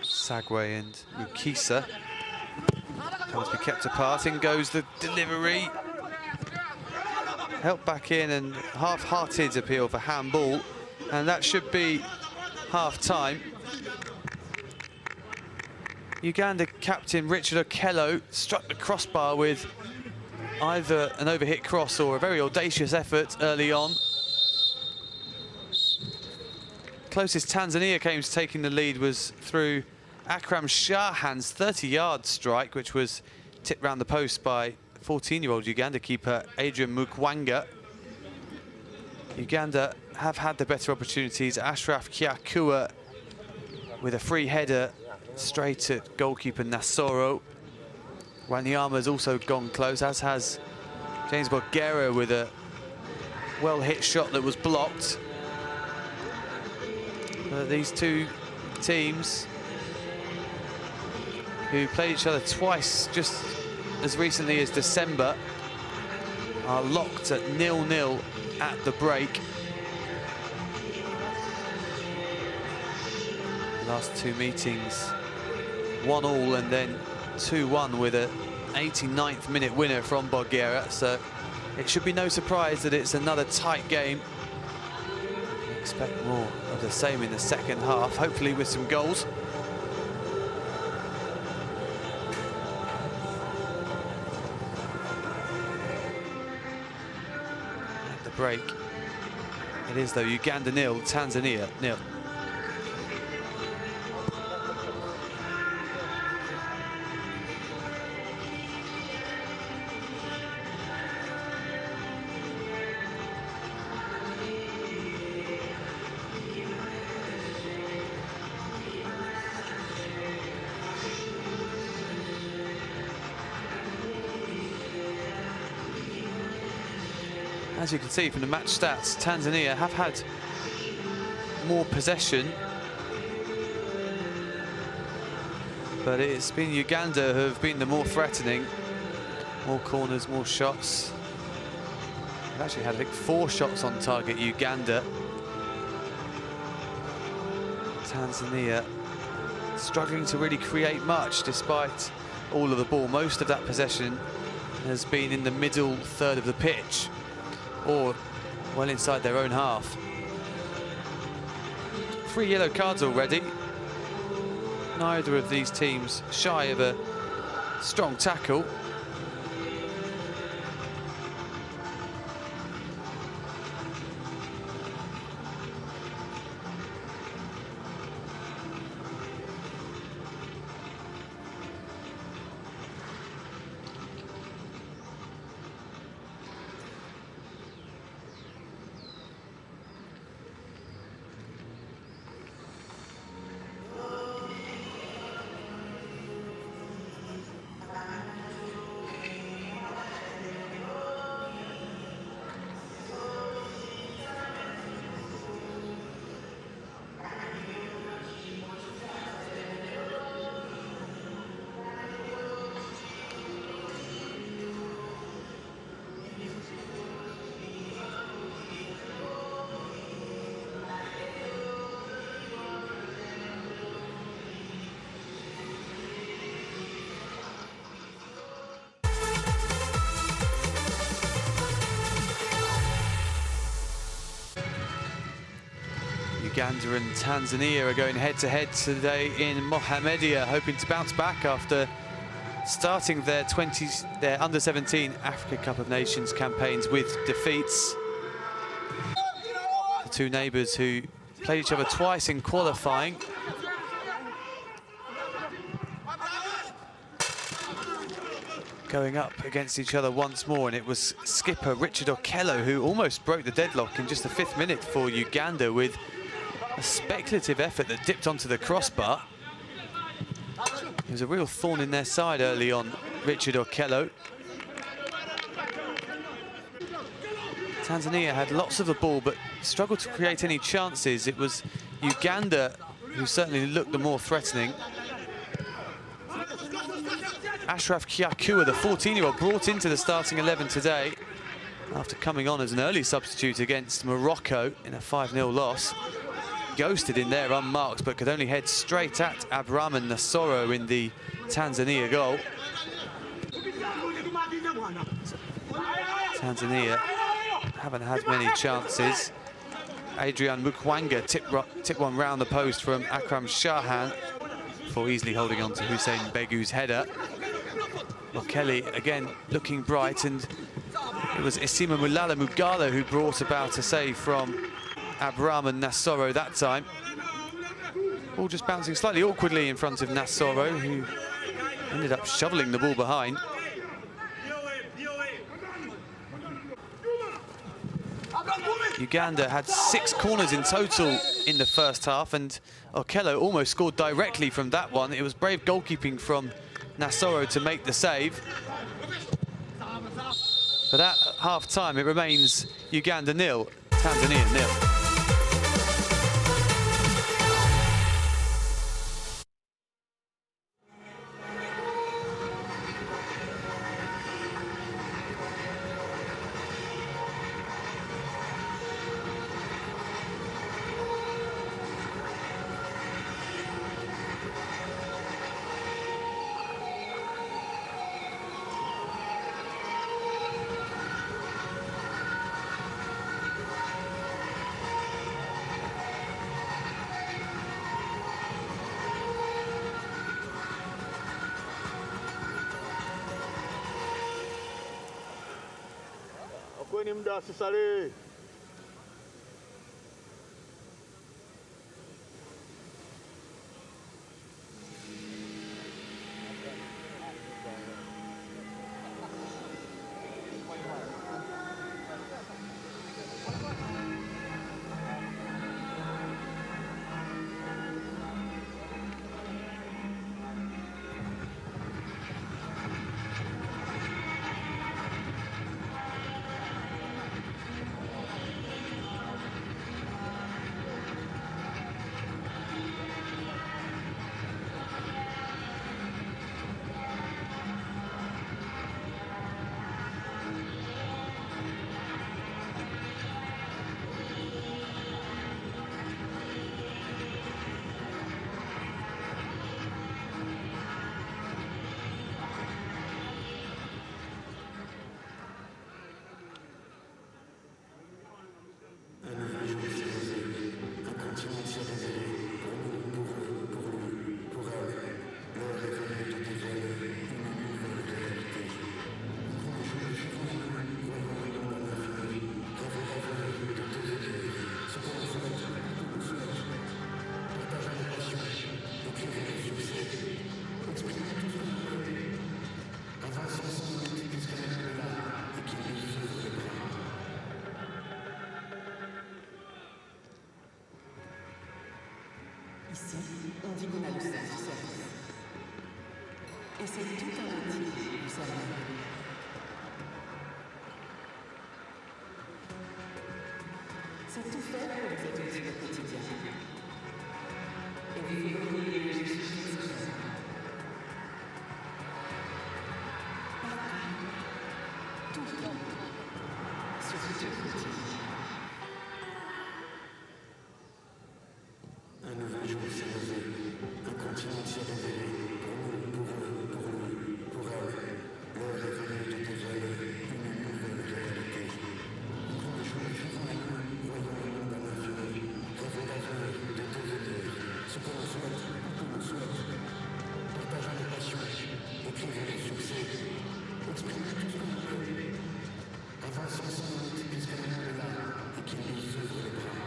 Sagwe and Mukisa has to be kept apart. In goes the delivery. Helped back in, and half-hearted appeal for handball, and that should be half-time. Uganda captain Richard Okello struck the crossbar with either an overhit cross or a very audacious effort early on. Closest Tanzania came to taking the lead was through Akram Shahan's 30-yard strike, which was tipped round the post by 14-year-old Uganda keeper Adrian Mukwanga. Uganda have had the better opportunities. Ashraf Kiakua with a free header straight at goalkeeper Nasoro. Wanyama's also gone close, as has James Borgera with a well-hit shot that was blocked. These two teams who played each other twice just as recently as December are locked at 0-0 at the break. Last two meetings 1-1 and then 2-1 with an 89th minute winner from Borgera, so it should be no surprise that it's another tight game. Expect more of the same in the second half, hopefully with some goals. At the break, it is though Uganda 0, Tanzania 0. As you can see from the match stats, Tanzania have had more possession, but it's been Uganda who have been the more threatening. More corners, more shots. They've actually had, I think, 4 shots on target, Uganda. Tanzania struggling to really create much despite all of the ball. Most of that possession has been in the middle third of the pitch, or well inside their own half. 3 yellow cards already. Neither of these teams shy of a strong tackle. Uganda and Tanzania are going head-to-head today in Mohammedia, hoping to bounce back after starting their under-17 Africa Cup of Nations campaigns with defeats. The two neighbours who played each other twice in qualifying. Going up against each other once more, and it was skipper Richard Okello who almost broke the deadlock in just the 5th minute for Uganda with a speculative effort that dipped onto the crossbar. It was a real thorn in their side early on, Richard Okello. Tanzania had lots of the ball but struggled to create any chances. It was Uganda who certainly looked the more threatening. Ashraf Kiakua, the 14-year-old, brought into the starting 11 today after coming on as an early substitute against Morocco in a 5-0 loss. Ghosted in there unmarked, but could only head straight at Abraham Nassoro in the Tanzania goal. Tanzania haven't had many chances. Adrian Mukwanga tipped one round the post from Akram Shahan before easily holding on to Hussein Begu's header. Kelly again looking bright, and it was Isima Mulala Mugala who brought about a save from Abraham and Nassoro that time. Ball just bouncing slightly awkwardly in front of Nassoro, who ended up shoveling the ball behind. Uganda had 6 corners in total in the first half, and Okello almost scored directly from that one. It was brave goalkeeping from Nassoro to make the save. But at half-time, it remains Uganda 0, Tanzania 0. Kweni muda asisale. Ici, on dit qu'on a le service. Et c'est tout un métier, vous savez. C'est tout fait pour les adultes au quotidien. Et vous voyez les justices sociales. Partout, tout le temps, surtout tout le quotidien. Un nouveau jour s'est levé, un continent s'est révélé, pour eux, pour lui, pour elle. L'heure est venue de dévoiler une nouvelle réalité. Nous grande joie devant la lune, voyons le monde à l'infini, rêver d'avenir, fassent son politique jusqu'à la main de l'art et qu'ils nous ouvrent les bras.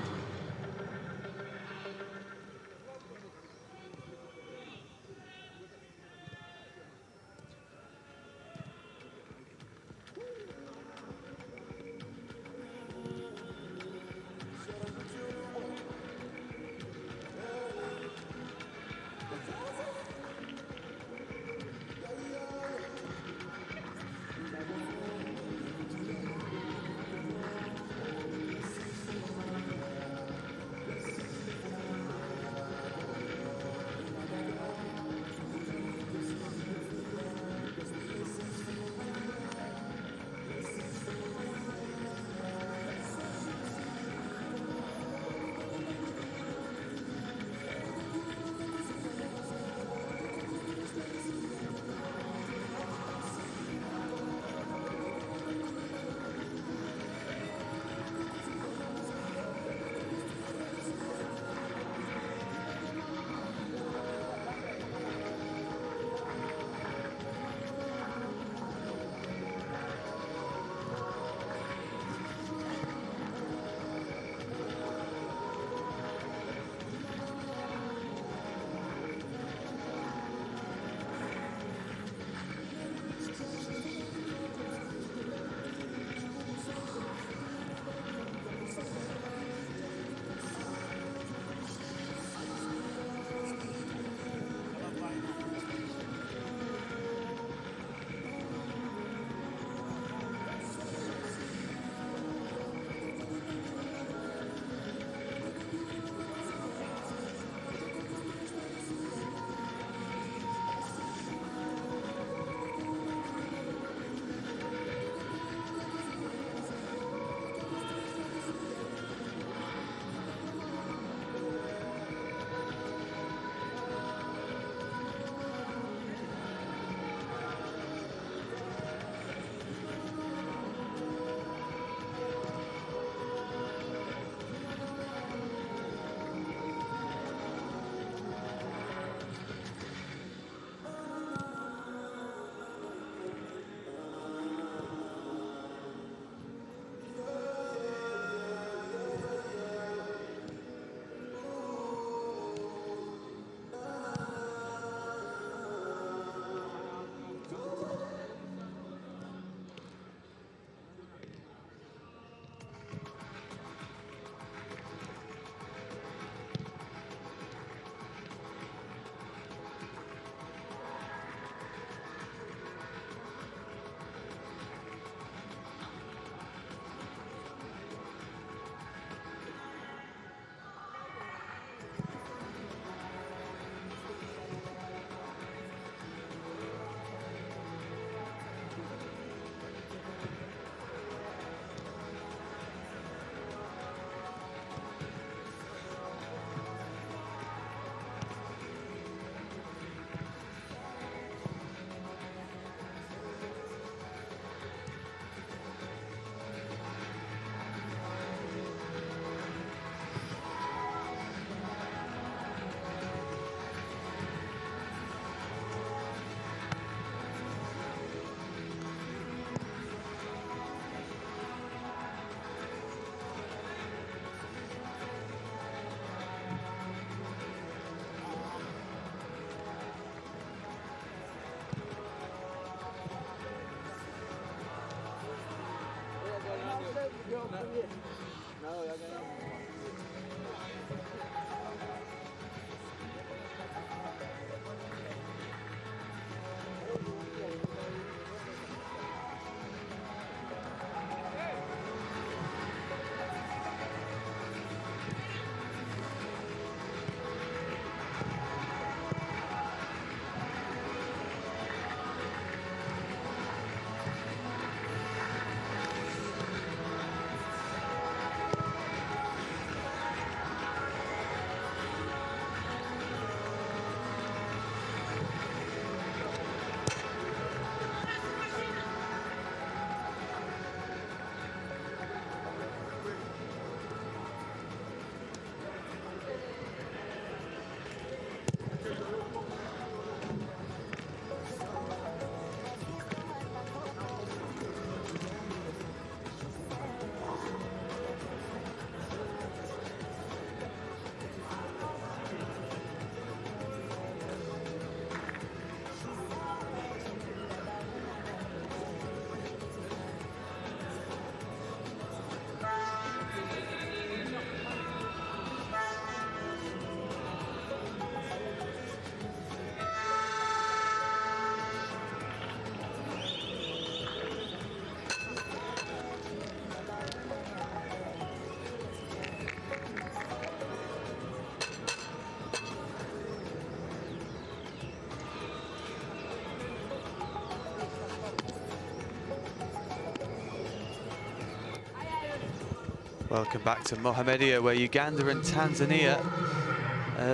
Welcome back to Mohamedia, where Uganda and Tanzania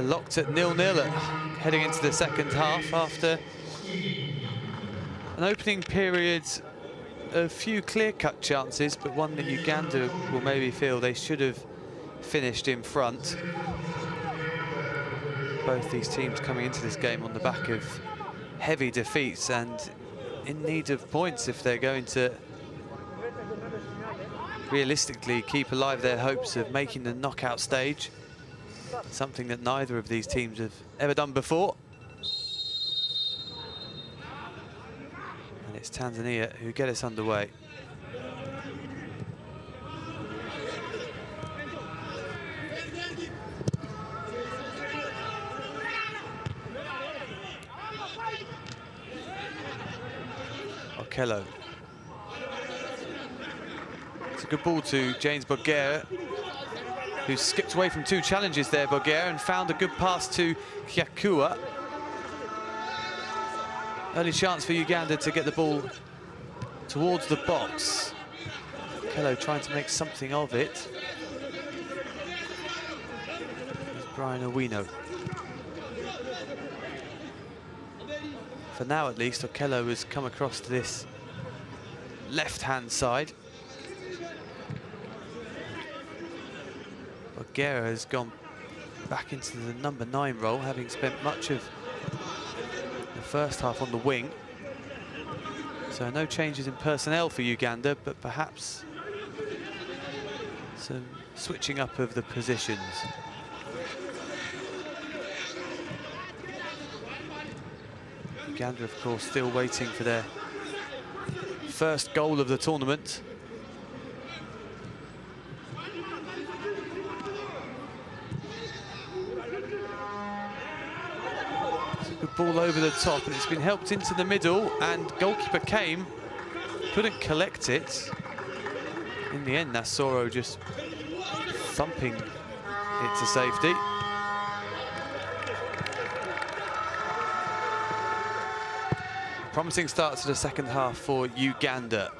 locked at 0-0 heading into the second half after an opening period. A few clear-cut chances, but one that Uganda will maybe feel they should have finished in front. Both these teams coming into this game on the back of heavy defeats and in need of points if they're going to realistically keep alive their hopes of making the knockout stage, something that neither of these teams have ever done before. And it's Tanzania who get us underway. Okello. It's a good ball to James Bogera, who skipped away from two challenges there, Bogera, and found a good pass to Kyakua. Early chance for Uganda to get the ball towards the box. Okello trying to make something of it. There's Brian Owino. For now, at least, Okello has come across to this left-hand side. Bogera has gone back into the number 9 role, having spent much of the first half on the wing. So no changes in personnel for Uganda, but perhaps some switching up of the positions. Uganda, of course, still waiting for their first goal of the tournament. Good ball over the top, and it's been helped into the middle, and goalkeeper came, couldn't collect it. In the end, Nasoro just thumping it to safety. Promising start to the second half for Uganda.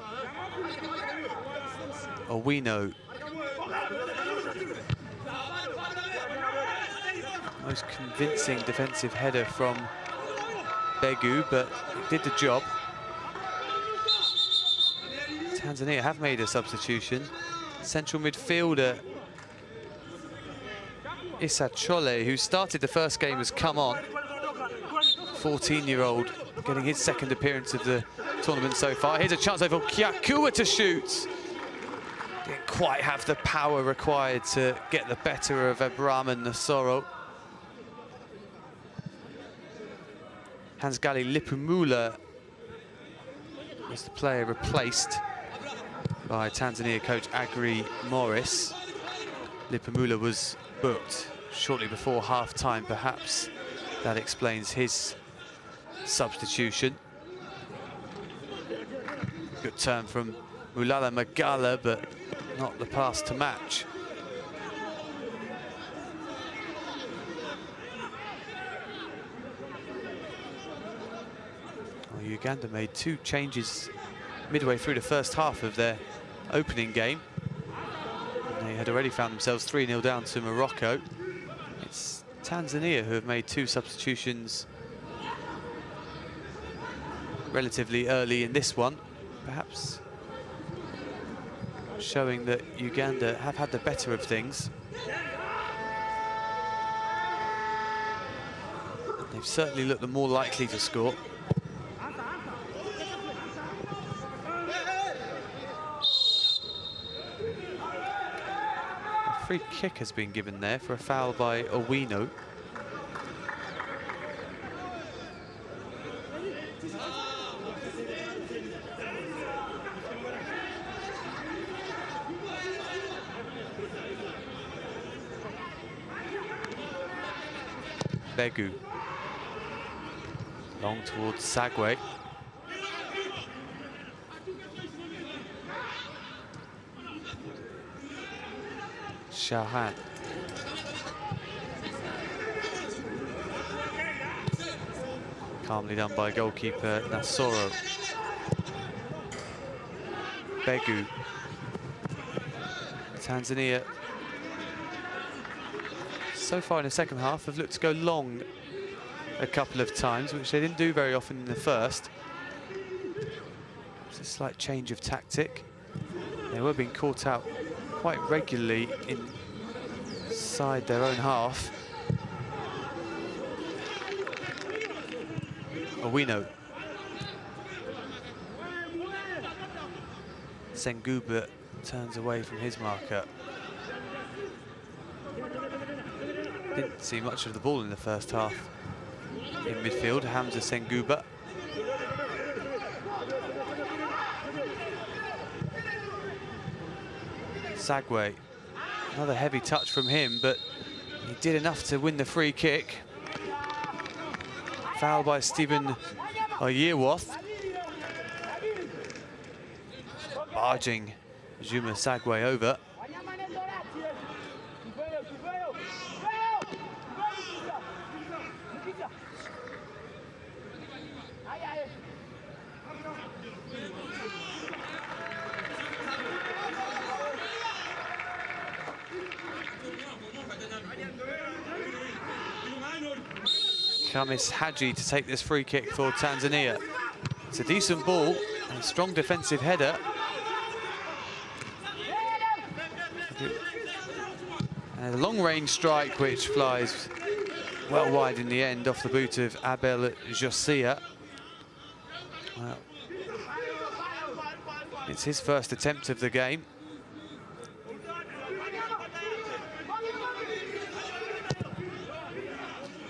Owino. Most convincing defensive header from Begu, but it did the job. Tanzania have made a substitution. Central midfielder Issa Chole, who started the first game, has come on. 14-year-old getting his second appearance of the tournament so far. Here's a chance over Kyakua to shoot. Didn't quite have the power required to get the better of Abraham Nasoro. Hansgali Lipumula was the player replaced by Tanzania coach Agri Morris. Lipumula was booked shortly before half-time. Perhaps that explains his substitution. Good turn from Mulala Magala, but not the pass to match. Well, Uganda made 2 changes midway through the first half of their opening game. And they had already found themselves 3-0 down to Morocco. It's Tanzania who have made 2 substitutions relatively early in this one, perhaps showing that Uganda have had the better of things. They've certainly looked the more likely to score. A free kick has been given there for a foul by Owino. Begu. Long towards Sagwe. Shahan. Calmly done by goalkeeper Nasoro. Begu. Tanzania, so far in the second half, have looked to go long a couple of times, which they didn't do very often in the first. It's a slight change of tactic. They were being caught out quite regularly inside their own half. Owino. Senguba turns away from his marker. Didn't see much of the ball in the first half. In midfield, Hamza Senguba. Sagwe, another heavy touch from him, but he did enough to win the free kick. Foul by Stephen Oyerworth. Barging Juma Sagwe over. Khamis Haji to take this free kick for Tanzania. It's a decent ball and a strong defensive header. And a long-range strike which flies well wide in the end off the boot of Abel Josia. Well, it's his first attempt of the game.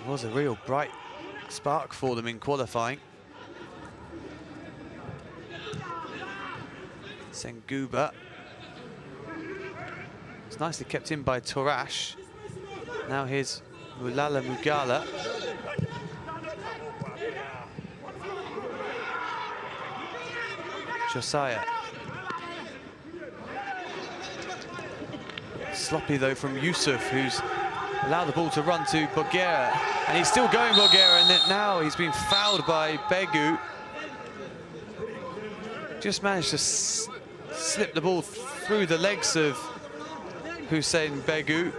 It was a real bright spark for them in qualifying. Senguba. It's nicely kept in by Torash. Now here's Mulala Mugala. Josiah. Sloppy though from Yusuf, who's allowed the ball to run to Bogera. And he's still going, Bogera, and then now he's been fouled by Begu. Just managed to slip the ball through the legs of Hussein Begu.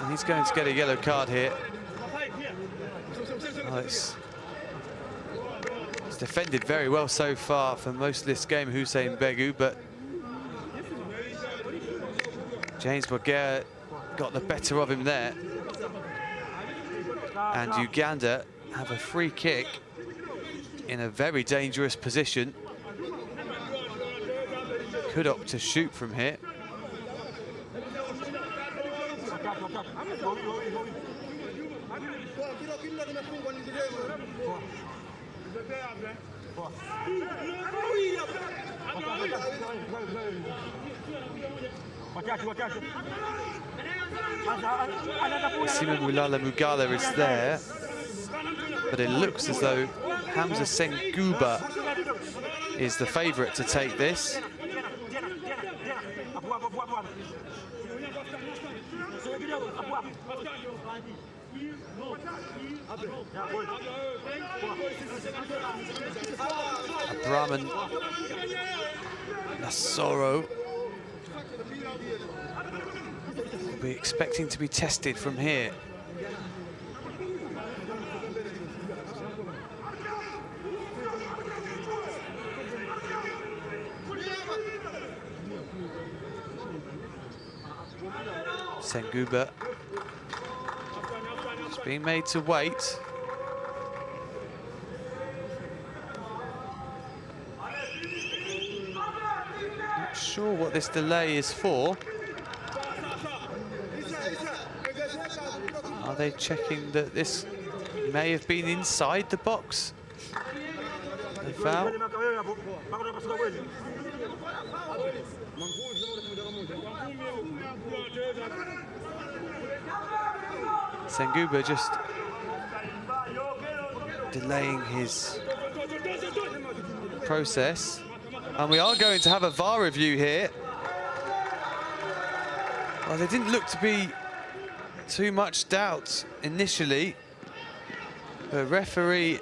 And he's going to get a yellow card here. Oh, it's defended very well so far for most of this game, Hussein Begu, but James Bogera got the better of him there. And Uganda have a free kick in a very dangerous position. Could opt to shoot from here. Simon Mulala Mugala is there, but it looks as though Hamza Senguba is the favourite to take this. Abraman Nasoro will be expecting to be tested from here. Senguba just being made to wait. Not sure what this delay is for. Are they checking that this may have been inside the box? The foul. Senguba just delaying his process. And we are going to have a VAR review here. Well, there didn't look to be too much doubt initially. The referee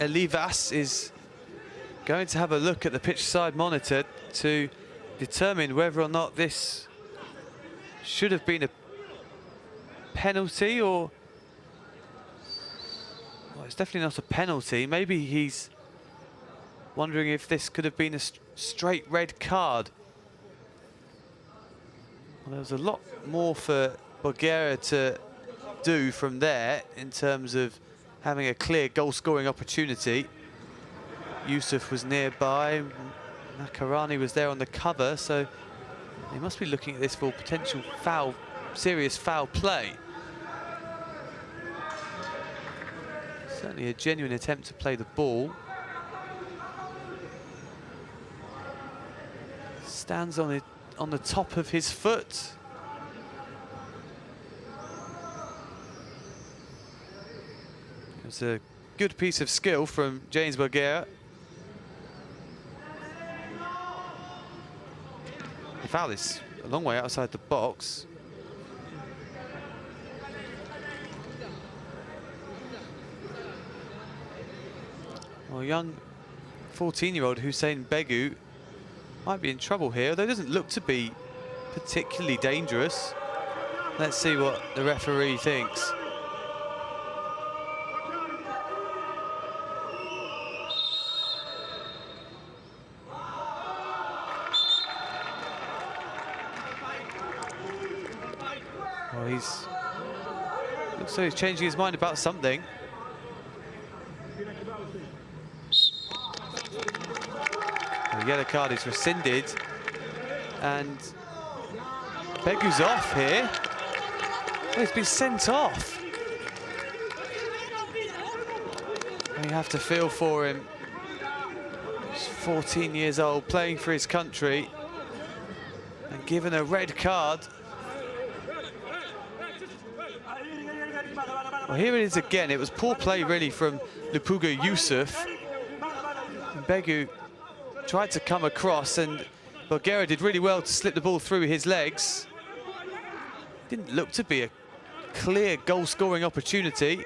Elivas is going to have a look at the pitch side monitor to determine whether or not this should have been a penalty, or well, it's definitely not a penalty. Maybe he's wondering if this could have been a straight red card. Well, there was a lot more for Bulgaria to do from there in terms of having a clear goal-scoring opportunity. Yusuf was nearby, Nakarani was there on the cover, so they must be looking at this for potential foul, serious foul play. Certainly a genuine attempt to play the ball. Stands on the top of his foot. It's a good piece of skill from James Bulgaria. The foul is a long way outside the box. Well, young 14-year-old Hussein Begu might be in trouble here, although it doesn't look to be particularly dangerous. Let's see what the referee thinks. Well, looks like he's changing his mind about something. The yellow card is rescinded, and Begu's off here. Oh, he's been sent off. You have to feel for him. He's 14 years old, playing for his country, and given a red card. Well, here it is again. It was poor play, really, from Lupuga Yusuf. Begu tried to come across, and Bulgaria did really well to slip the ball through his legs. Didn't look to be a clear goal-scoring opportunity.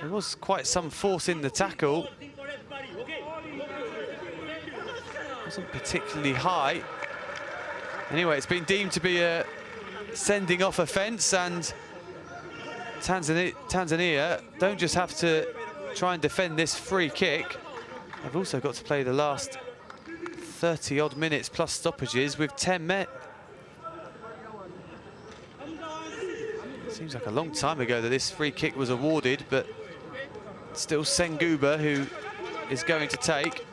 There was quite some force in the tackle. Wasn't particularly high. Anyway, it's been deemed to be a sending off offence, and Tanzania don't just have to try and defend this free kick. They've also got to play the last 30-odd minutes plus stoppages with 10 men. Seems like a long time ago that this free kick was awarded, but still Senguba who is going to take.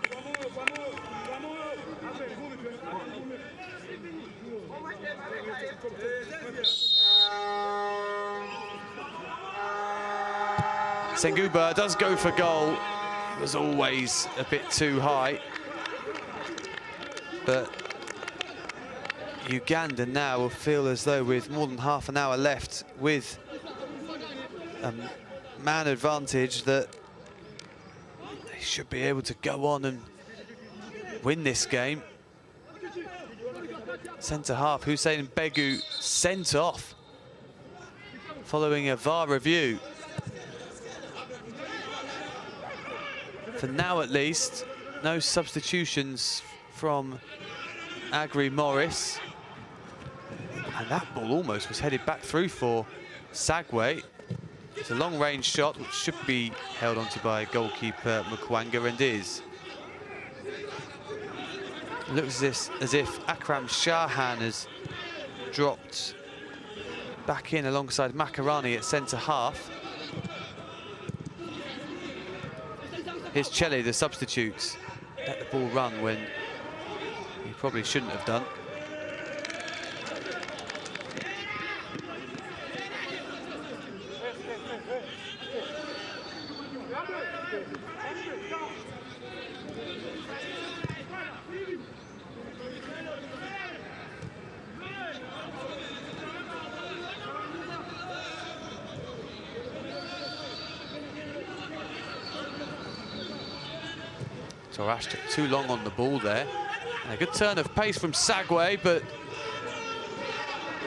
Senguba does go for goal. It was always a bit too high. But Uganda now will feel as though, with more than half an hour left, with a man advantage, that they should be able to go on and win this game. Centre half Hussein Begu sent off following a VAR review. For now, at least, no substitutions from Agri Morris. And that ball almost was headed back through for Sagwe. It's a long-range shot, which should be held onto by goalkeeper Mukwanga, and is. It looks as if Akram Shahan has dropped back in alongside Makarani at centre half. Here's Chele, the substitute. Let the ball run when he probably shouldn't have done. Torash took too long on the ball there. And a good turn of pace from Sagwe, but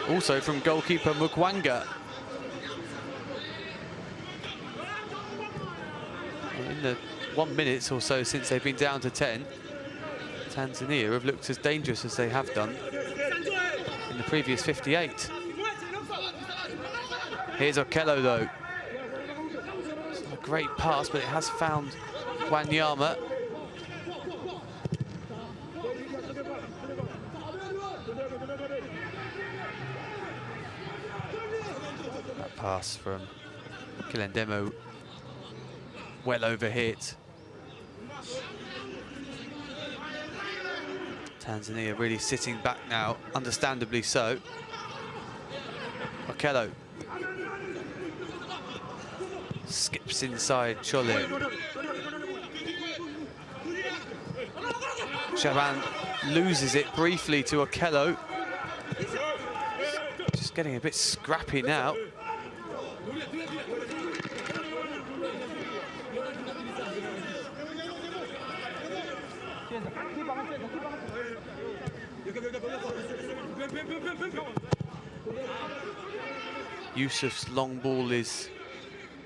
also from goalkeeper Mukwanga. In the 1 minute or so since they've been down to 10, Tanzania have looked as dangerous as they have done in the previous 58. Here's Okello, though. It's not a great pass, but it has found Wanyama. That pass from Kilendemo, well overhit. Tanzania really sitting back now, understandably so. Okello skips inside Chole. Shaban loses it briefly to Okello. Just getting a bit scrappy now. Yusuf's long ball is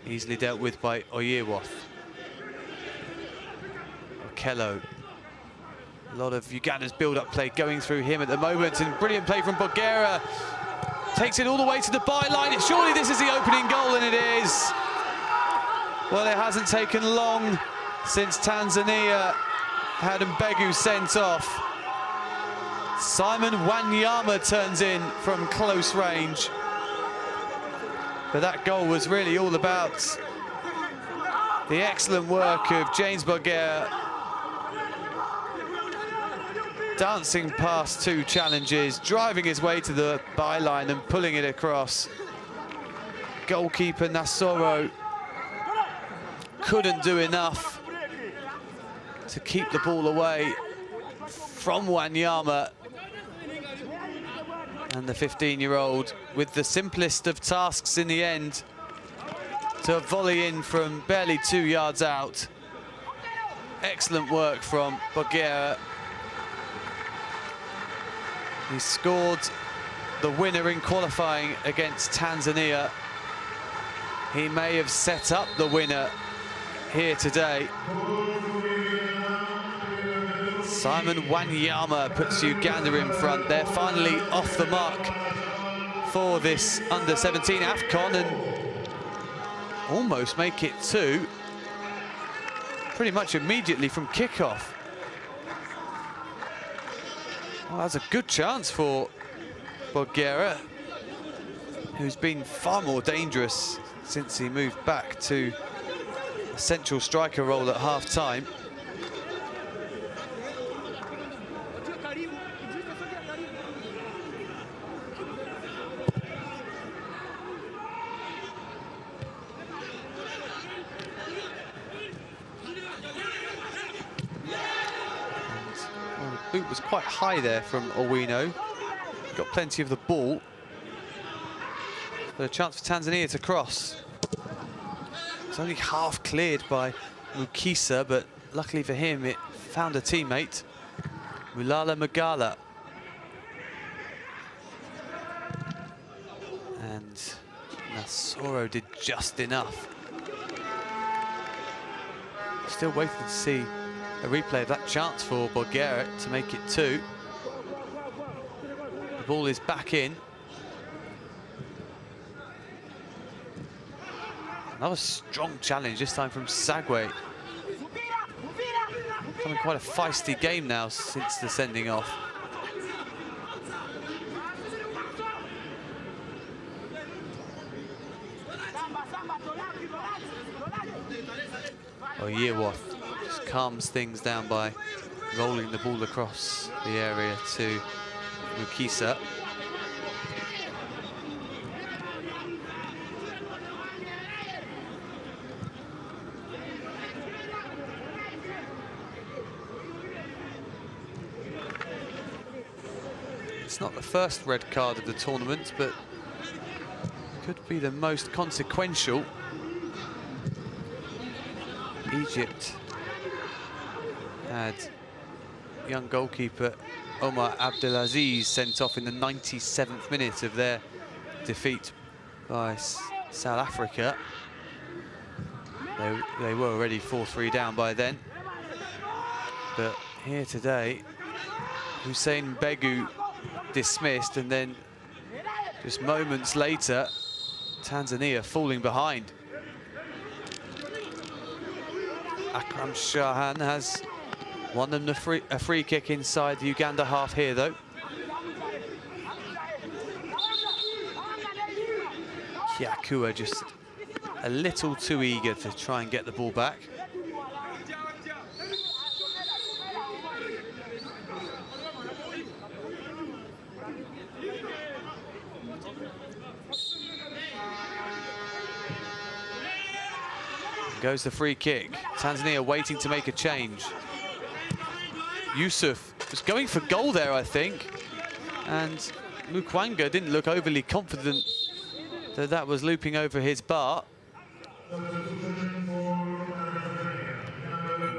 easily dealt with by Oyewoth. Okello. A lot of Uganda's build-up play going through him at the moment, and brilliant play from Bogera. Takes it all the way to the byline. Surely this is the opening goal, and it is. Well, it hasn't taken long since Tanzania had Mbegu sent off. Simon Wanyama turns in from close range. But that goal was really all about the excellent work of James Bogera, dancing past two challenges, driving his way to the byline and pulling it across. Goalkeeper Nasoro couldn't do enough to keep the ball away from Wanyama. And the 15-year-old, with the simplest of tasks in the end, to volley in from barely 2 yards out. Excellent work from Bogera. He scored the winner in qualifying against Tanzania. He may have set up the winner here today. Simon Wanyama puts Uganda in front. They're finally off the mark for this under-17 AFCON and almost make it two pretty much immediately from kickoff. Well, that's a good chance for Bogera, who's been far more dangerous since he moved back to a central striker role at half-time. Boot was quite high there from Owino. Got plenty of the ball. But a chance for Tanzania to cross. It's only half cleared by Mukisa, but luckily for him, it found a teammate, Mulala Magala. And Nasoro did just enough. Still waiting to see a replay of that chance for Bogera to make it two. The ball is back in. Another strong challenge, this time from Sagwe. Becoming quite a feisty game now since the sending off. Oyewoth just calms things down by rolling the ball across the area to Mukisa. It's not the first red card of the tournament, but could be the most consequential. Egypt had young goalkeeper Omar Abdelaziz sent off in the 97th minute of their defeat by South Africa. They were already 4-3 down by then. But here today, Hussein Mbegu dismissed, and then just moments later, Tanzania falling behind. Akram Shahan has won them a free kick inside the Uganda half here, though. Kiakua just a little too eager to try and get the ball back. Goes the free kick. Tanzania waiting to make a change. Yusuf was going for goal there, I think. And Mukwanga didn't look overly confident that that was looping over his bar. In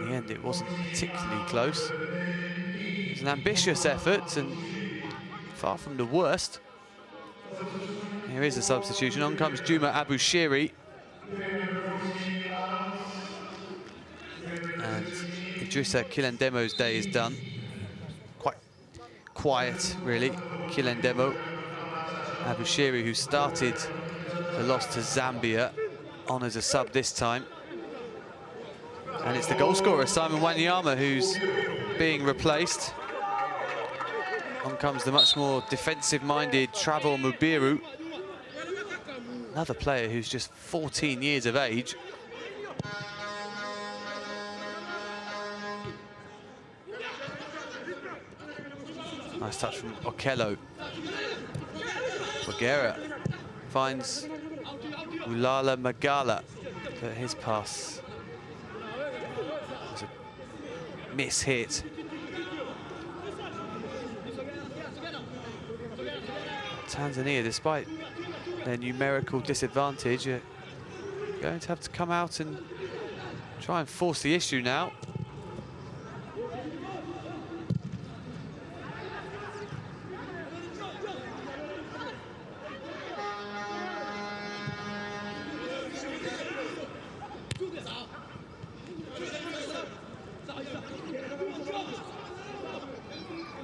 the end, it wasn't particularly close. It was an ambitious effort and far from the worst. Here is a substitution. On comes Juma Abushiri. And Idrissa Kilendemo's day is done. Quite quiet, really. Kilendemo. Abushiri, who started the loss to Zambia, on as a sub this time. And it's the goal scorer, Simon Wanyama, who's being replaced. On comes the much more defensive-minded Trevor Mubiru. Another player who's just 14 years of age. Nice touch from Okello. Bagheera finds Ulala Magala, but his pass was a miss-hit. Tanzania, despite their numerical disadvantage, are going to have to come out and try and force the issue now.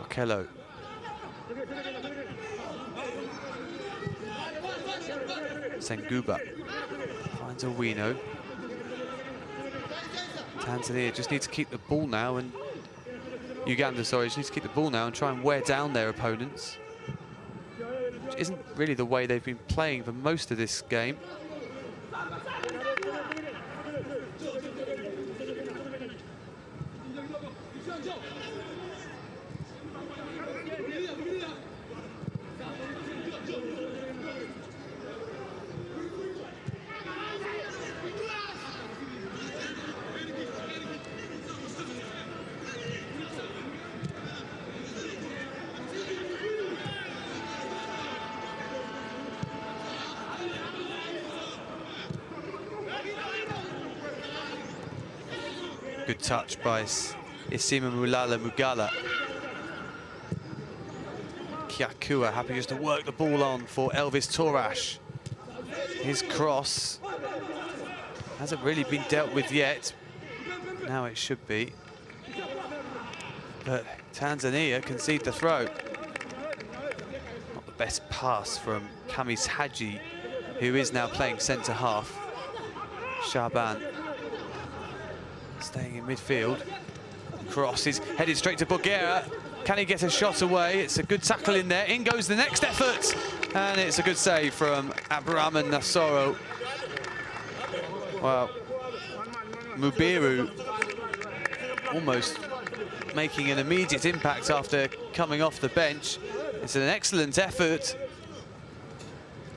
Okello. Senguba finds Owino. Tanzania just need to keep the ball now, and Uganda, sorry, just need to keep the ball now and try and wear down their opponents, which isn't really the way they've been playing for most of this game. Good touch by Isima Mulala Mugala. Kiakua happy just to work the ball on for Elvis Torash. His cross hasn't really been dealt with yet. Now it should be. But Tanzania concede the throw. Not the best pass from Kamis Haji, who is now playing centre half. Shaban staying in midfield. Cross is headed straight to Bagheera. Can he get a shot away? It's a good tackle in there. In goes the next effort. And it's a good save from Abraham Nasoro. Well, Mubiru almost making an immediate impact after coming off the bench. It's an excellent effort.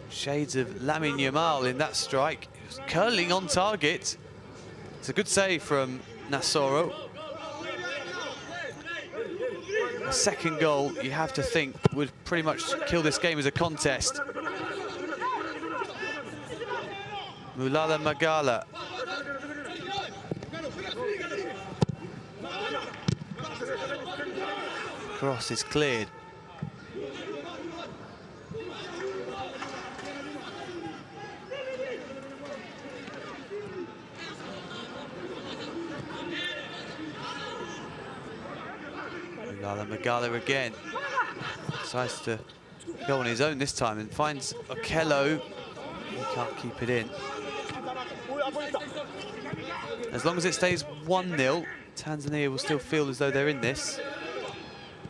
Shades of Lamine Yamal in that strike. It was curling on target. It's a good save from Nasoro. A second goal, you have to think, would pretty much kill this game as a contest. Mulala Magala. Cross is cleared. Mulala Magala again. Decides to go on his own this time and finds Okello. He can't keep it in. As long as it stays 1-0, Tanzania will still feel as though they're in this.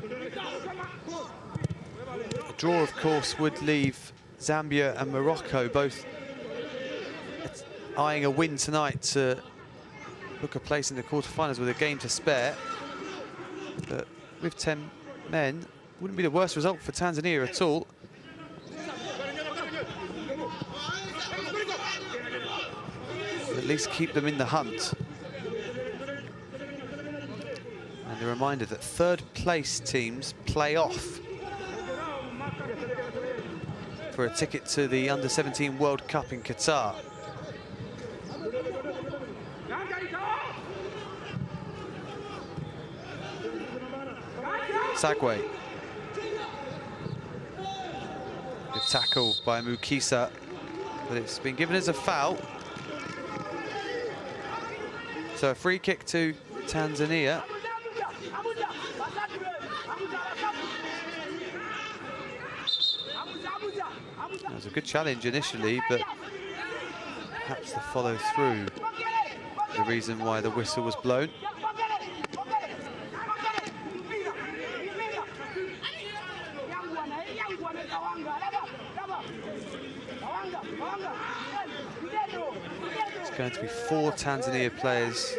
A draw, of course, would leave Zambia and Morocco both eyeing a win tonight to book a place in the quarterfinals with a game to spare. But with 10 men, wouldn't be the worst result for Tanzania at all. At least keep them in the hunt. And a reminder that third place teams play off for a ticket to the Under-17 World Cup in Qatar. Sagwe. Good tackle by Mukisa, but it's been given as a foul. So a free kick to Tanzania. That was a good challenge initially, but perhaps the follow through the reason why the whistle was blown. It's going to be 4 Tanzania players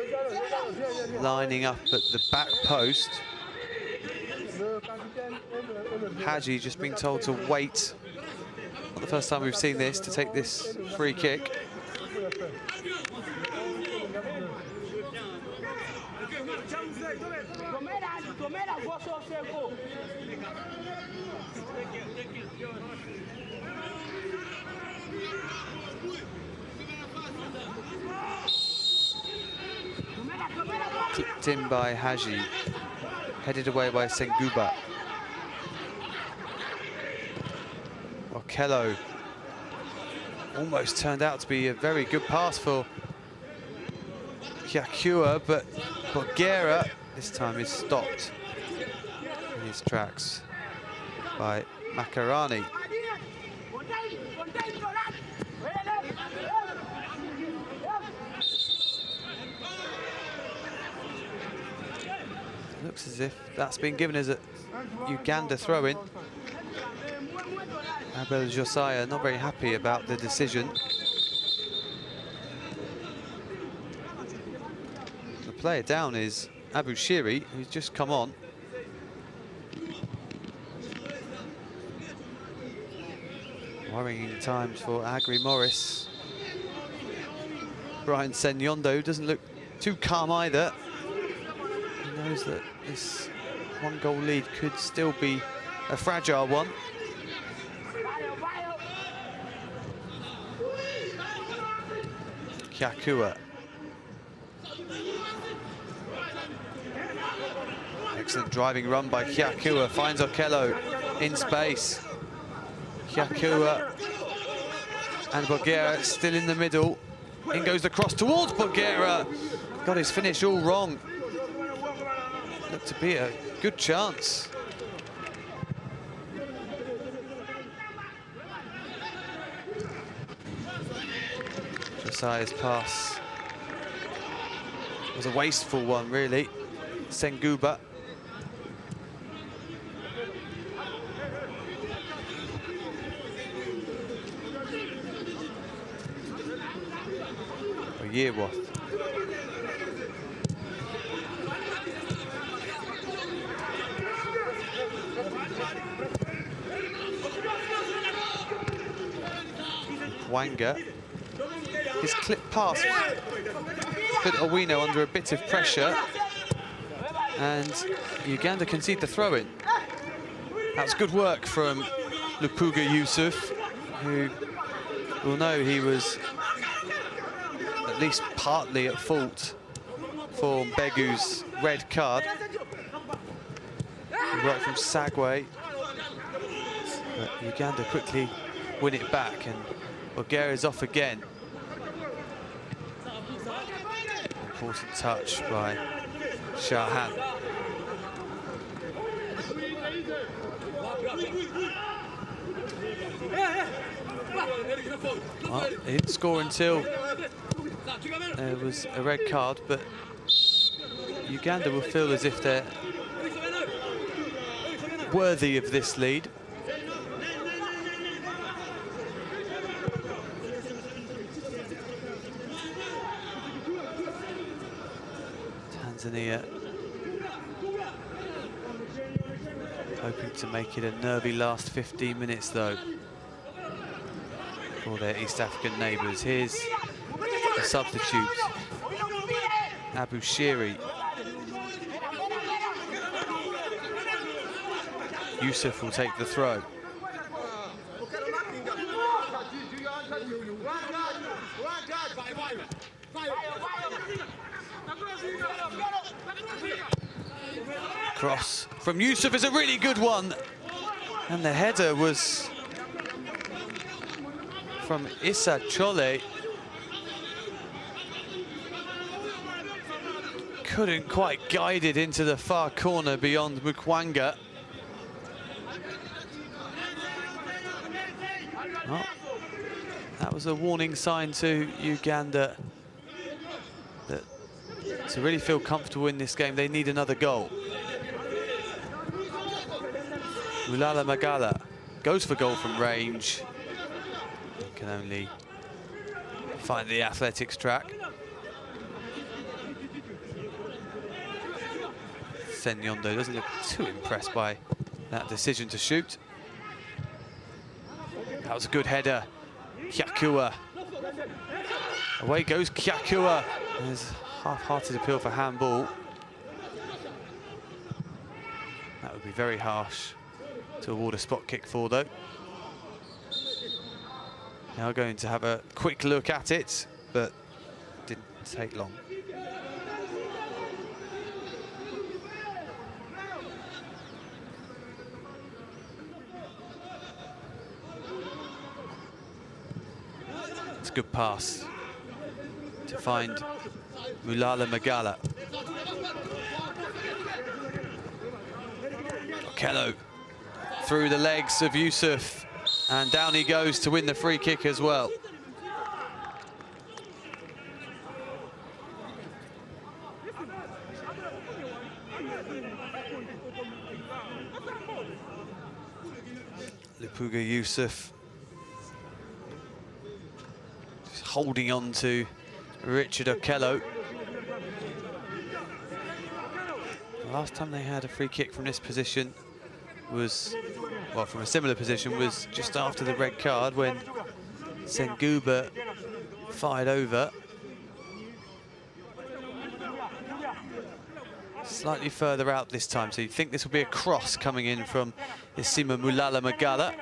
lining up at the back post. Haji just being told to wait. Not the first time we've seen this, to take this free kick. Clipped in by Haji, headed away by Senguba. Okello almost turned out to be a very good pass for Kyakua, but Bogera this time is stopped in his tracks by Makarani. Looks as if that's been given as a Uganda throw-in. Abel Josiah not very happy about the decision. The player down is Abu Shiri, who's just come on. Worrying times for Agri Morris. Brian Senyondo doesn't look too calm either. He knows that this 1-goal lead could still be a fragile one. Kyakua. Excellent driving run by Kyakua, finds Okello in space. Kyakua and Bogera still in the middle. In goes the cross towards Bogera. Got his finish all wrong. Looked to be a good chance. Josiah's pass was a wasteful one, really. Senguba. Yearworth. Wanga. His clip pass put Owino under a bit of pressure, and Uganda concede the throw-in. That was good work from Lupuga Yusuf, who will know he was at least partly at fault for Begu's red card. Good work from Sagwe, but Uganda quickly win it back, and Bogera's off again. Important touch by Shahan. Well, he didn't score until there was a red card, but Uganda will feel as if they're worthy of this lead. Tanzania hoping to make it a nervy last 15 minutes though for their East African neighbours. Here's the substitute, Abu Shiri. Yusuf will take the throw. Cross from Yusuf is a really good one. And the header was from Issa Chole. Couldn't quite guide it into the far corner beyond Mukwanga. Oh, that was a warning sign to Uganda that to really feel comfortable in this game, they need another goal. Mulala Magala goes for goal from range. Can only find the athletics track. Senyondo doesn't look too impressed by that decision to shoot. That was a good header. Kyakua. Away goes Kyakua. There's half-hearted appeal for handball. That would be very harsh to award a spot kick for, though. Now going to have a quick look at it, but didn't take long. It's a good pass to find Mulala Magala. Okello through the legs of Yusuf, and down he goes to win the free kick as well. Lupuga Yusuf just holding on to Richard Okello. The last time they had a free kick from this position was, well, from a similar position, was just after the red card when Senguba fired over. Slightly further out this time, so you think this will be a cross coming in from Isima Mulala Magala.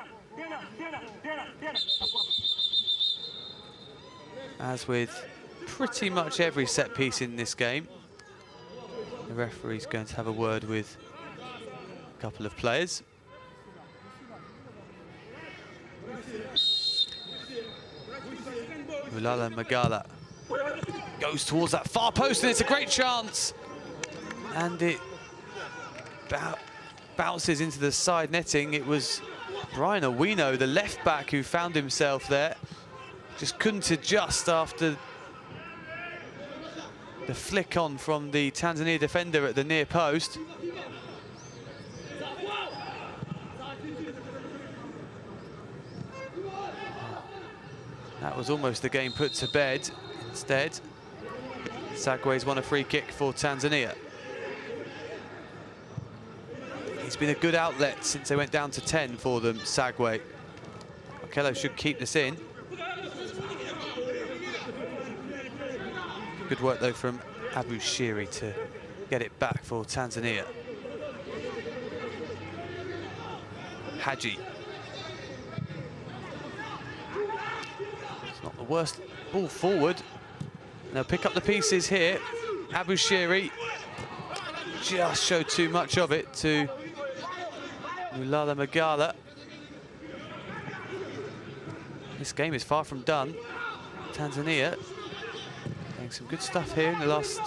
As with pretty much every set piece in this game, the referee's going to have a word with a couple of players. Mulala Magala goes towards that far post, and it's a great chance. And it bounces into the side netting. It was Brian Owino, the left back, who found himself there. Just couldn't adjust after the flick on from the Tanzania defender at the near post. That was almost the game put to bed. Instead, Sagwe's won a free kick for Tanzania. He's been a good outlet since they went down to 10 for them, Sagwe. Okello should keep this in. Good work, though, from Abu Shiri to get it back for Tanzania. Haji. It's not the worst ball forward. They'll pick up the pieces here. Abu Shiri just showed too much of it to Mulala Magala. This game is far from done. Tanzania doing some good stuff here in the last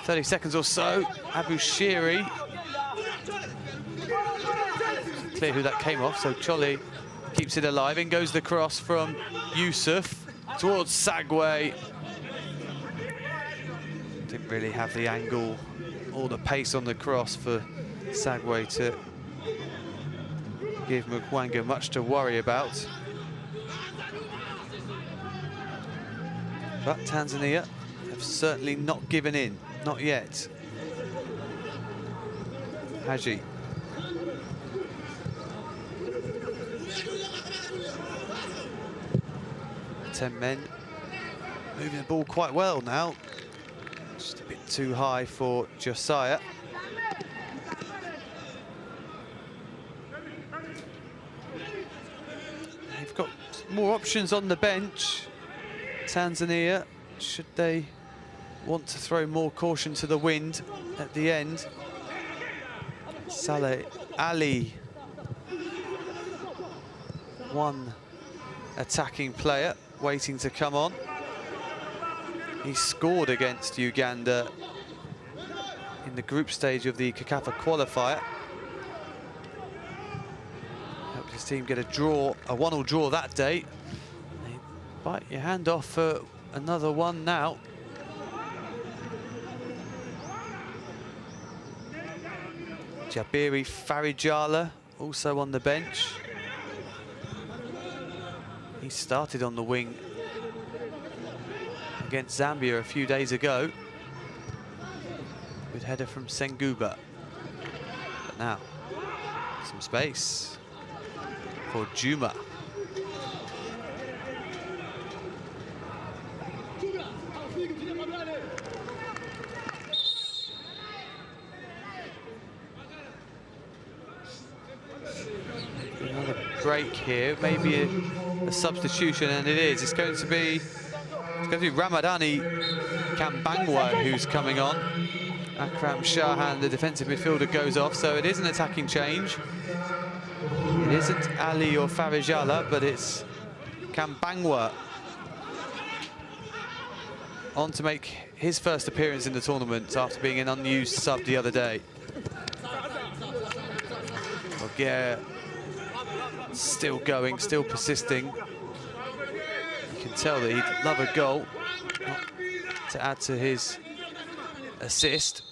30 seconds or so. Abu Shiri clear who that came off, so Chole keeps it alive. In goes the cross from Yusuf towards Sagwe. Didn't really have the angle or the pace on the cross for Sagwe to give Mugwanga much to worry about. But Tanzania have certainly not given in, not yet. Haji. 10 men moving the ball quite well now. Just a bit too high for Josiah. They've got more options on the bench, Tanzania, should they want to throw more caution to the wind at the end. Saleh Ali, one attacking player waiting to come on. He scored against Uganda in the group stage of the CACAFA qualifier. Helped his team get a draw, a 1-1 draw that day. They bite your hand off for another one now. Jabiri Farijala also on the bench. He started on the wing against Zambia a few days ago. Good header from Senguba. But now, some space for Juma. Another break here, maybe a substitution, and it is. It's going to be Ramadani Kambangwa who's coming on. Akram Shahan, the defensive midfielder, goes off, so it is an attacking change. It isn't Ali or Farijala, but it's Kambangwa on to make his first appearance in the tournament after being an unused sub the other day. Bulgaria still going, still persisting. You can tell that he'd love a goal to add to his assist.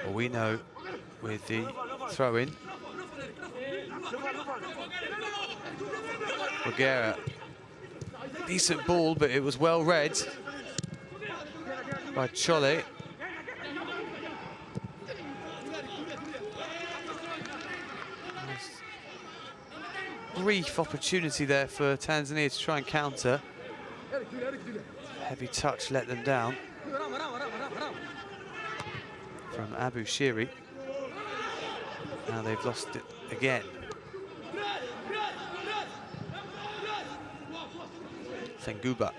Well, we know with the throw-in, Bulgaria, decent ball, but it was well read by Chole. Brief opportunity there for Tanzania to try and counter. Heavy touch let them down from Abu Shiri. Now they've lost it again. Senguba.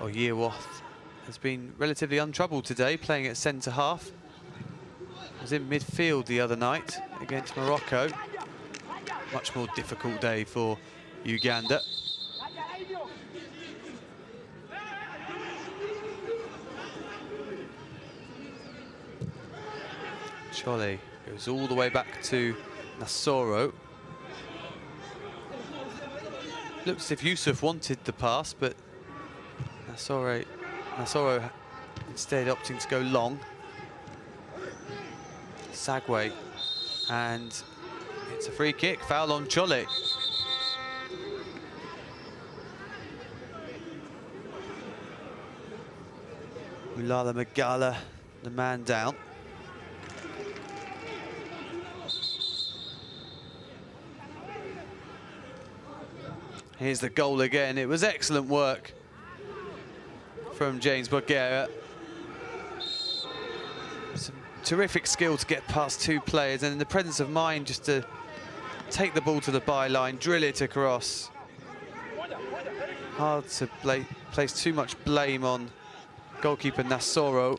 Yearwoth has been relatively untroubled today, playing at centre half. Was in midfield the other night against Morocco. Much more difficult day for Uganda. Chole goes all the way back to Nasoro. Looks as if Yusuf wanted the pass, but Nasoro instead opting to go long. Sagwe, and it's a free kick, foul on Chole. Ulala Magala, the man down. Here's the goal again. It was excellent work from James Bulgaria. Some terrific skill to get past two players, and in the presence of mind just to take the ball to the byline, drill it across. Hard to place too much blame on goalkeeper Nasoro.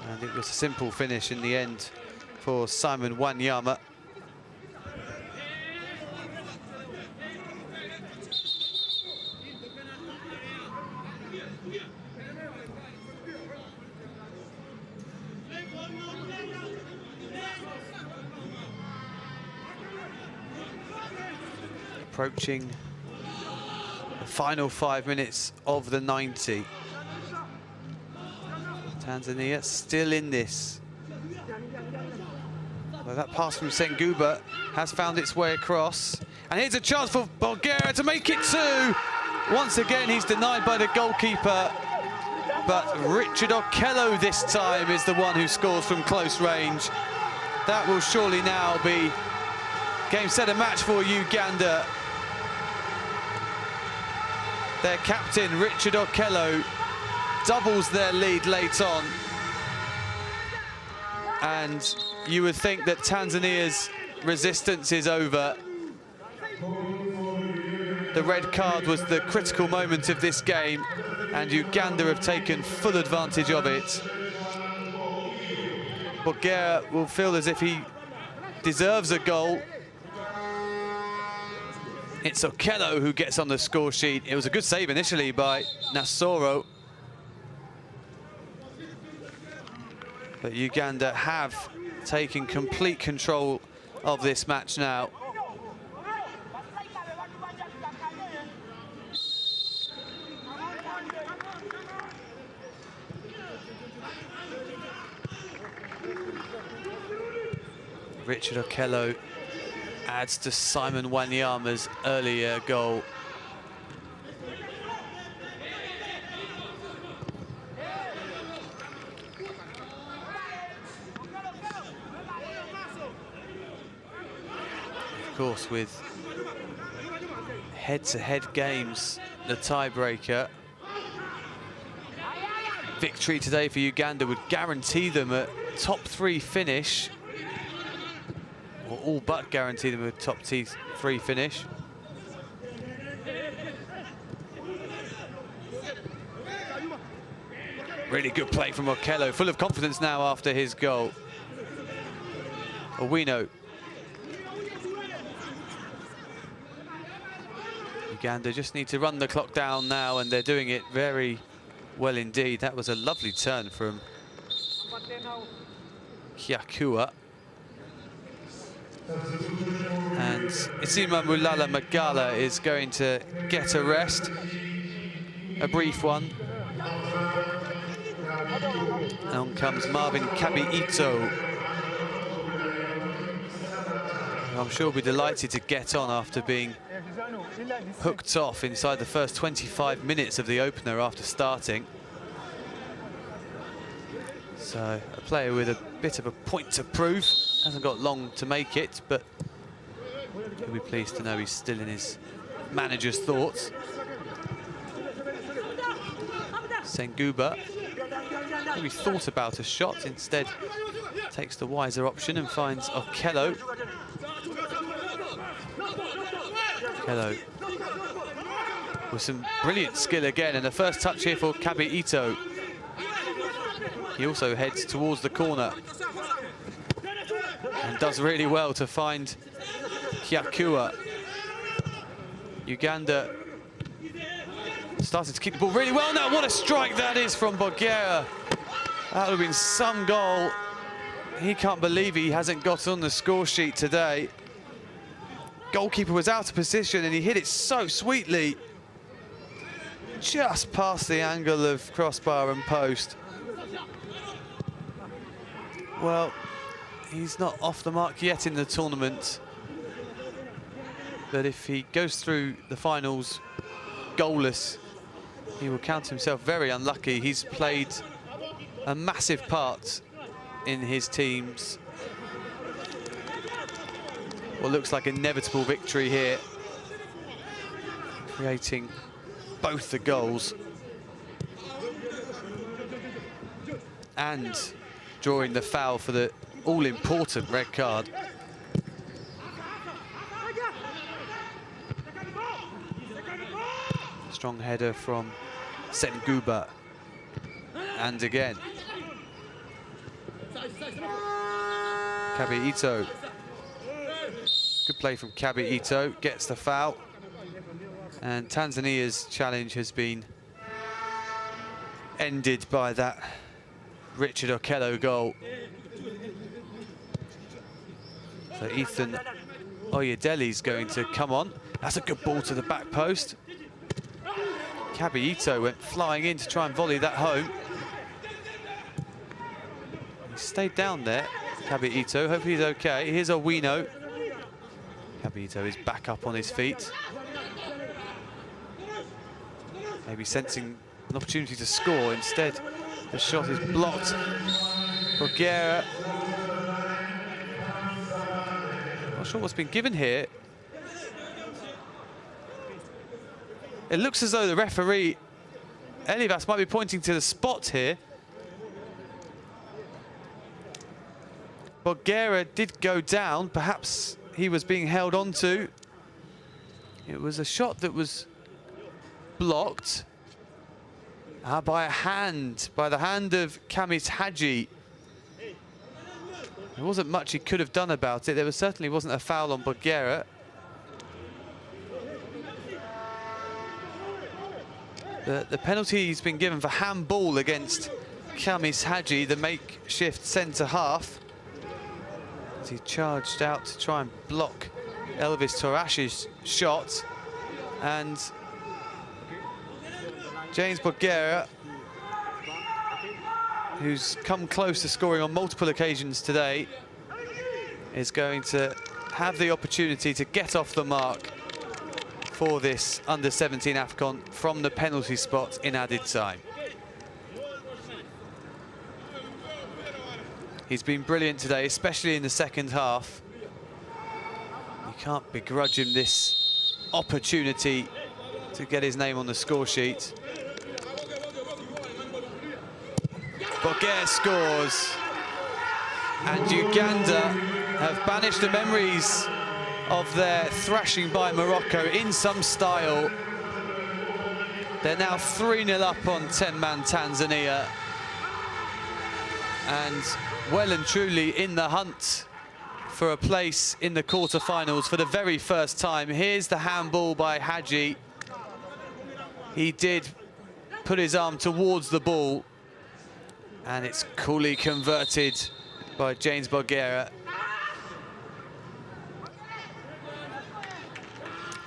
And it was a simple finish in the end for Simon Wanyama. Approaching the final 5 minutes of the 90. Tanzania still in this. Well, that pass from Senguba has found its way across. And here's a chance for Bulgaria to make it two. Once again, he's denied by the goalkeeper. But Richard Okello this time is the one who scores from close range. That will surely now be game, set, and match for Uganda. Their captain, Richard Okello, doubles their lead late on. And you would think that Tanzania's resistance is over. The red card was the critical moment of this game, and Uganda have taken full advantage of it. Bulgaria will feel as if he deserves a goal. It's Okello who gets on the score sheet. It was a good save initially by Nasoro. But Uganda have taken complete control of this match now. Richard Okello adds to Simon Wanyama's earlier goal. Of course, with head-to-head games, the tiebreaker. Victory today for Uganda would guarantee them a top 3 finish. Or all but guarantee them a top 3 finish. Really good play from Okello, full of confidence now after his goal. Owino. Uganda just need to run the clock down now, and they're doing it very well indeed. That was a lovely turn from Kiakua. And Isima Mulala Magala is going to get a rest, a brief one. And on comes Marvin Kabi-Ito. I'm sure he'll be delighted to get on after being hooked off inside the first 25 minutes of the opener after starting. So a player with a bit of a point to prove. Hasn't got long to make it, but he'll be pleased to know he's still in his manager's thoughts. Senguba maybe thought about a shot, instead takes the wiser option and finds Okello. Okello with some brilliant skill again, and the first touch here for Kabi-Ito. He also heads towards the corner and does really well to find Kiakua. Uganda started to keep the ball really well now. What a strike that is from Bulgaria. That would have been some goal. He can't believe he hasn't got on the score sheet today. Goalkeeper was out of position and he hit it so sweetly. Just past the angle of crossbar and post. Well, he's not off the mark yet in the tournament. But if he goes through the finals goalless, he will count himself very unlucky. He's played a massive part in his team's what looks like inevitable victory here, creating both the goals and drawing the foul for the all-important red card. Strong header from Senguba, and again Kabi Ito. Good play from Kabi Ito, gets the foul. And Tanzania's challenge has been ended by that Richard Okello goal. So Ethan Oyedele's going to come on. That's a good ball to the back post. Kabi Ito went flying in to try and volley that home. He stayed down there, Kabi Ito. Hopefully he's okay. Here's Owino. Kabi Ito is back up on his feet. Maybe sensing an opportunity to score. Instead, the shot is blocked. Borgera. Not sure what's been given here. It looks as though the referee, Elivas, might be pointing to the spot here. Borgera did go down. Perhaps he was being held onto. It was a shot that was blocked by a hand, by the hand of Kamis Hadji. There wasn't much he could have done about it. There certainly wasn't a foul on Borgera. The penalty he's been given for handball against Kamis Hadji, the makeshift centre-half, as he charged out to try and block Elvis Torash's shot. And James Borgera, who's come close to scoring on multiple occasions today, is going to have the opportunity to get off the mark for this under-17 AFCON from the penalty spot in added time. He's been brilliant today, especially in the second half. You can't begrudge him this opportunity to get his name on the score sheet. Borgera scores, and Uganda have banished the memories of their thrashing by Morocco in some style. They're now 3-0 up on 10-man Tanzania, and well and truly in the hunt for a place in the quarterfinals for the very first time. Here's the handball by Hadji. He did put his arm towards the ball, and it's coolly converted by James Borgera.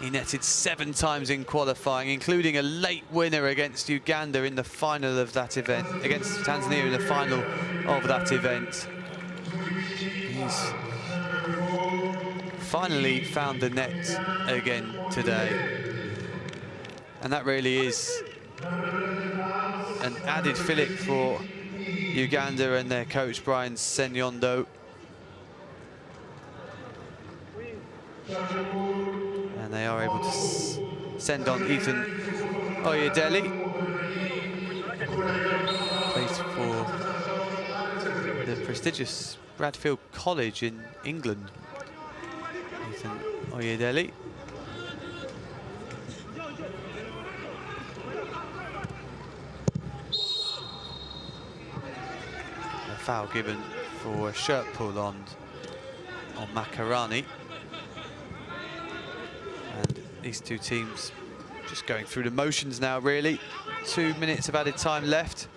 He netted 7 times in qualifying, including a late winner against Uganda in the final of that event, against Tanzania in the final of that event. He's finally found the net again today. And that really is an added fillip for Uganda and their coach, Brian Senyondo. And they are able to send on Ethan Oyedele. Plays for the prestigious Bradfield College in England. Ethan Oyedele. A foul given for a shirt pull on Makarani. And these two teams just going through the motions now, really. 2 minutes of added time left,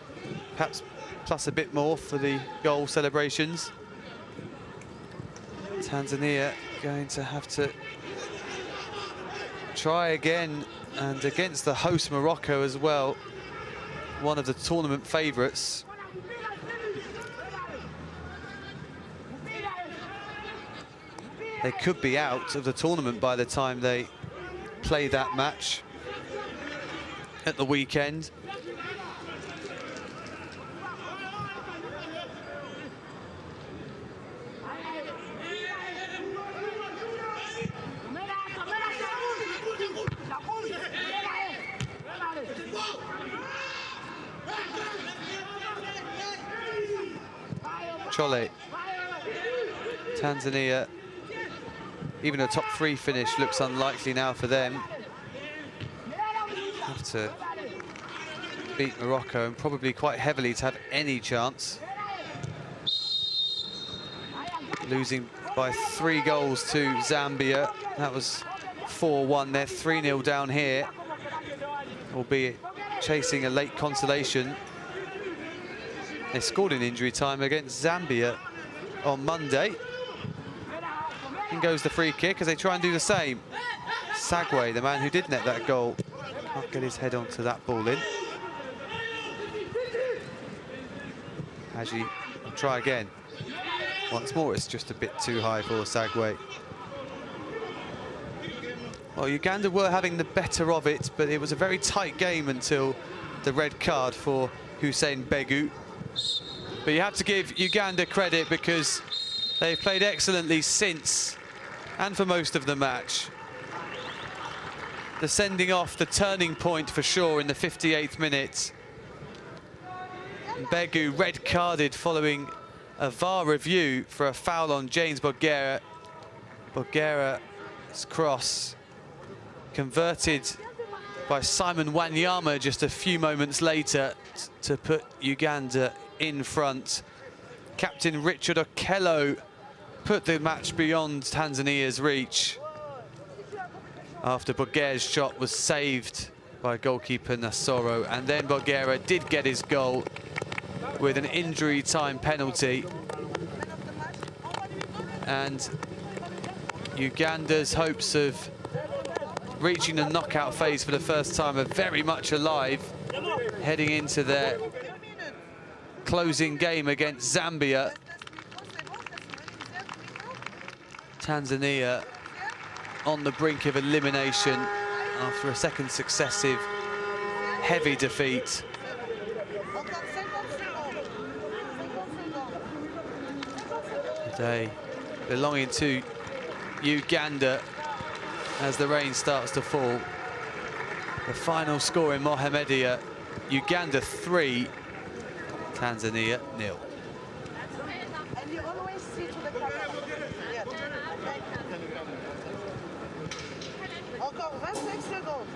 perhaps plus a bit more for the goal celebrations. Tanzania going to have to try again, and against the host Morocco as well, one of the tournament favourites. They could be out of the tournament by the time they play that match at the weekend. Chole, Tanzania, even a top 3 finish looks unlikely now for them. Have to beat Morocco, and probably quite heavily to have any chance. losing by 3 goals to Zambia. That was 4-1. They're 3-0 down here, albeit chasing a late consolation. They scored in injury time against Zambia on Monday. In goes the free kick as they try and do the same. Sagwe, the man who did net that goal, can't get his head onto that ball in. Haji will try again. Once more, it's just a bit too high for Sagwe. Well, Uganda were having the better of it, but it was a very tight game until the red card for Hussein Begu. But you have to give Uganda credit because they've played excellently since and for most of the match. The sending off, the turning point for sure in the 58th minute. Begu red carded following a VAR review for a foul on James Bogera. Bogera's cross converted by Simon Wanyama just a few moments later to put Uganda in front. Captain Richard Okello put the match beyond Tanzania's reach after Bogera's shot was saved by goalkeeper Nasoro, and then Bogera did get his goal with an injury time penalty. And Uganda's hopes of reaching the knockout phase for the first time are very much alive, heading into their closing game against Zambia. Tanzania on the brink of elimination after a second successive heavy defeat. Today belonging to Uganda as the rain starts to fall. The final score in Mohammedia, Uganda 3, Tanzania 0. And you always see to the camera. Yeah. Encore 25 secondes.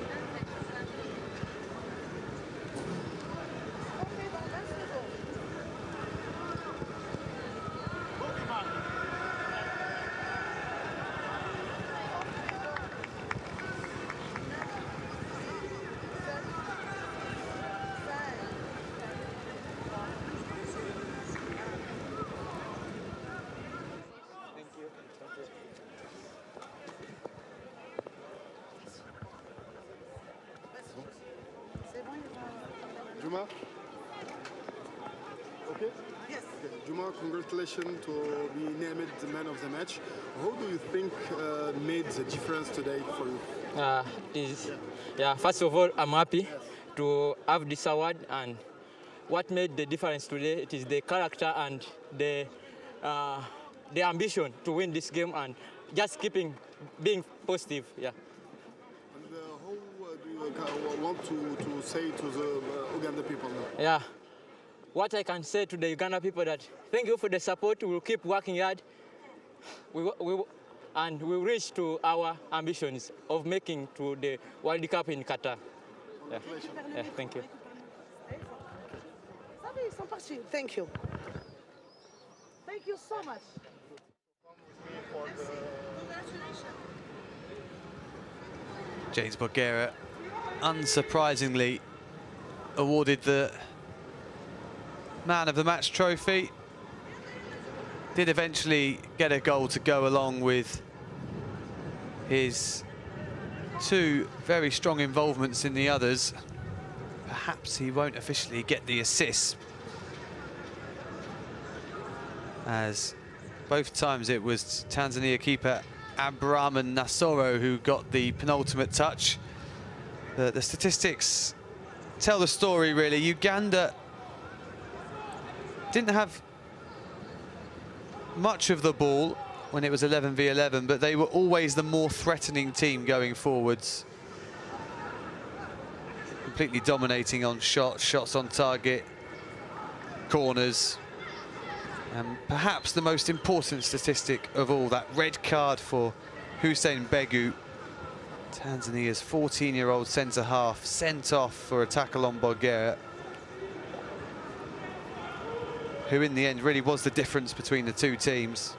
Juma? Okay? Yes. Okay. Juma, congratulations to be named the man of the match. How do you think made the difference today for you? First of all, I'm happy to have this award, and what made the difference today, it is the character and the ambition to win this game and just being positive. Yeah. And how do you want to say to the Uganda people now? Yeah. What I can say to the Uganda people that thank you for the support. We will keep working hard. And we'll reach to our ambitions of making to the World Cup in Qatar. Yeah. Yeah, thank you. Thank you. Thank you so much. James Bogera, unsurprisingly, awarded the Man of the Match trophy. Did eventually get a goal to go along with his 2 very strong involvements in the others. Perhaps he won't officially get the assist, as both times it was Tanzania keeper Abraman Nasoro who got the penultimate touch. The statistics tell the story, really. Uganda didn't have much of the ball when it was 11 v 11, but they were always the more threatening team going forwards. Completely dominating on shots on target, corners. And perhaps the most important statistic of all, that red card for Hussein Begu, Tanzania's 14-year-old centre-half, sent off for a tackle on Bogera, who in the end really was the difference between the two teams.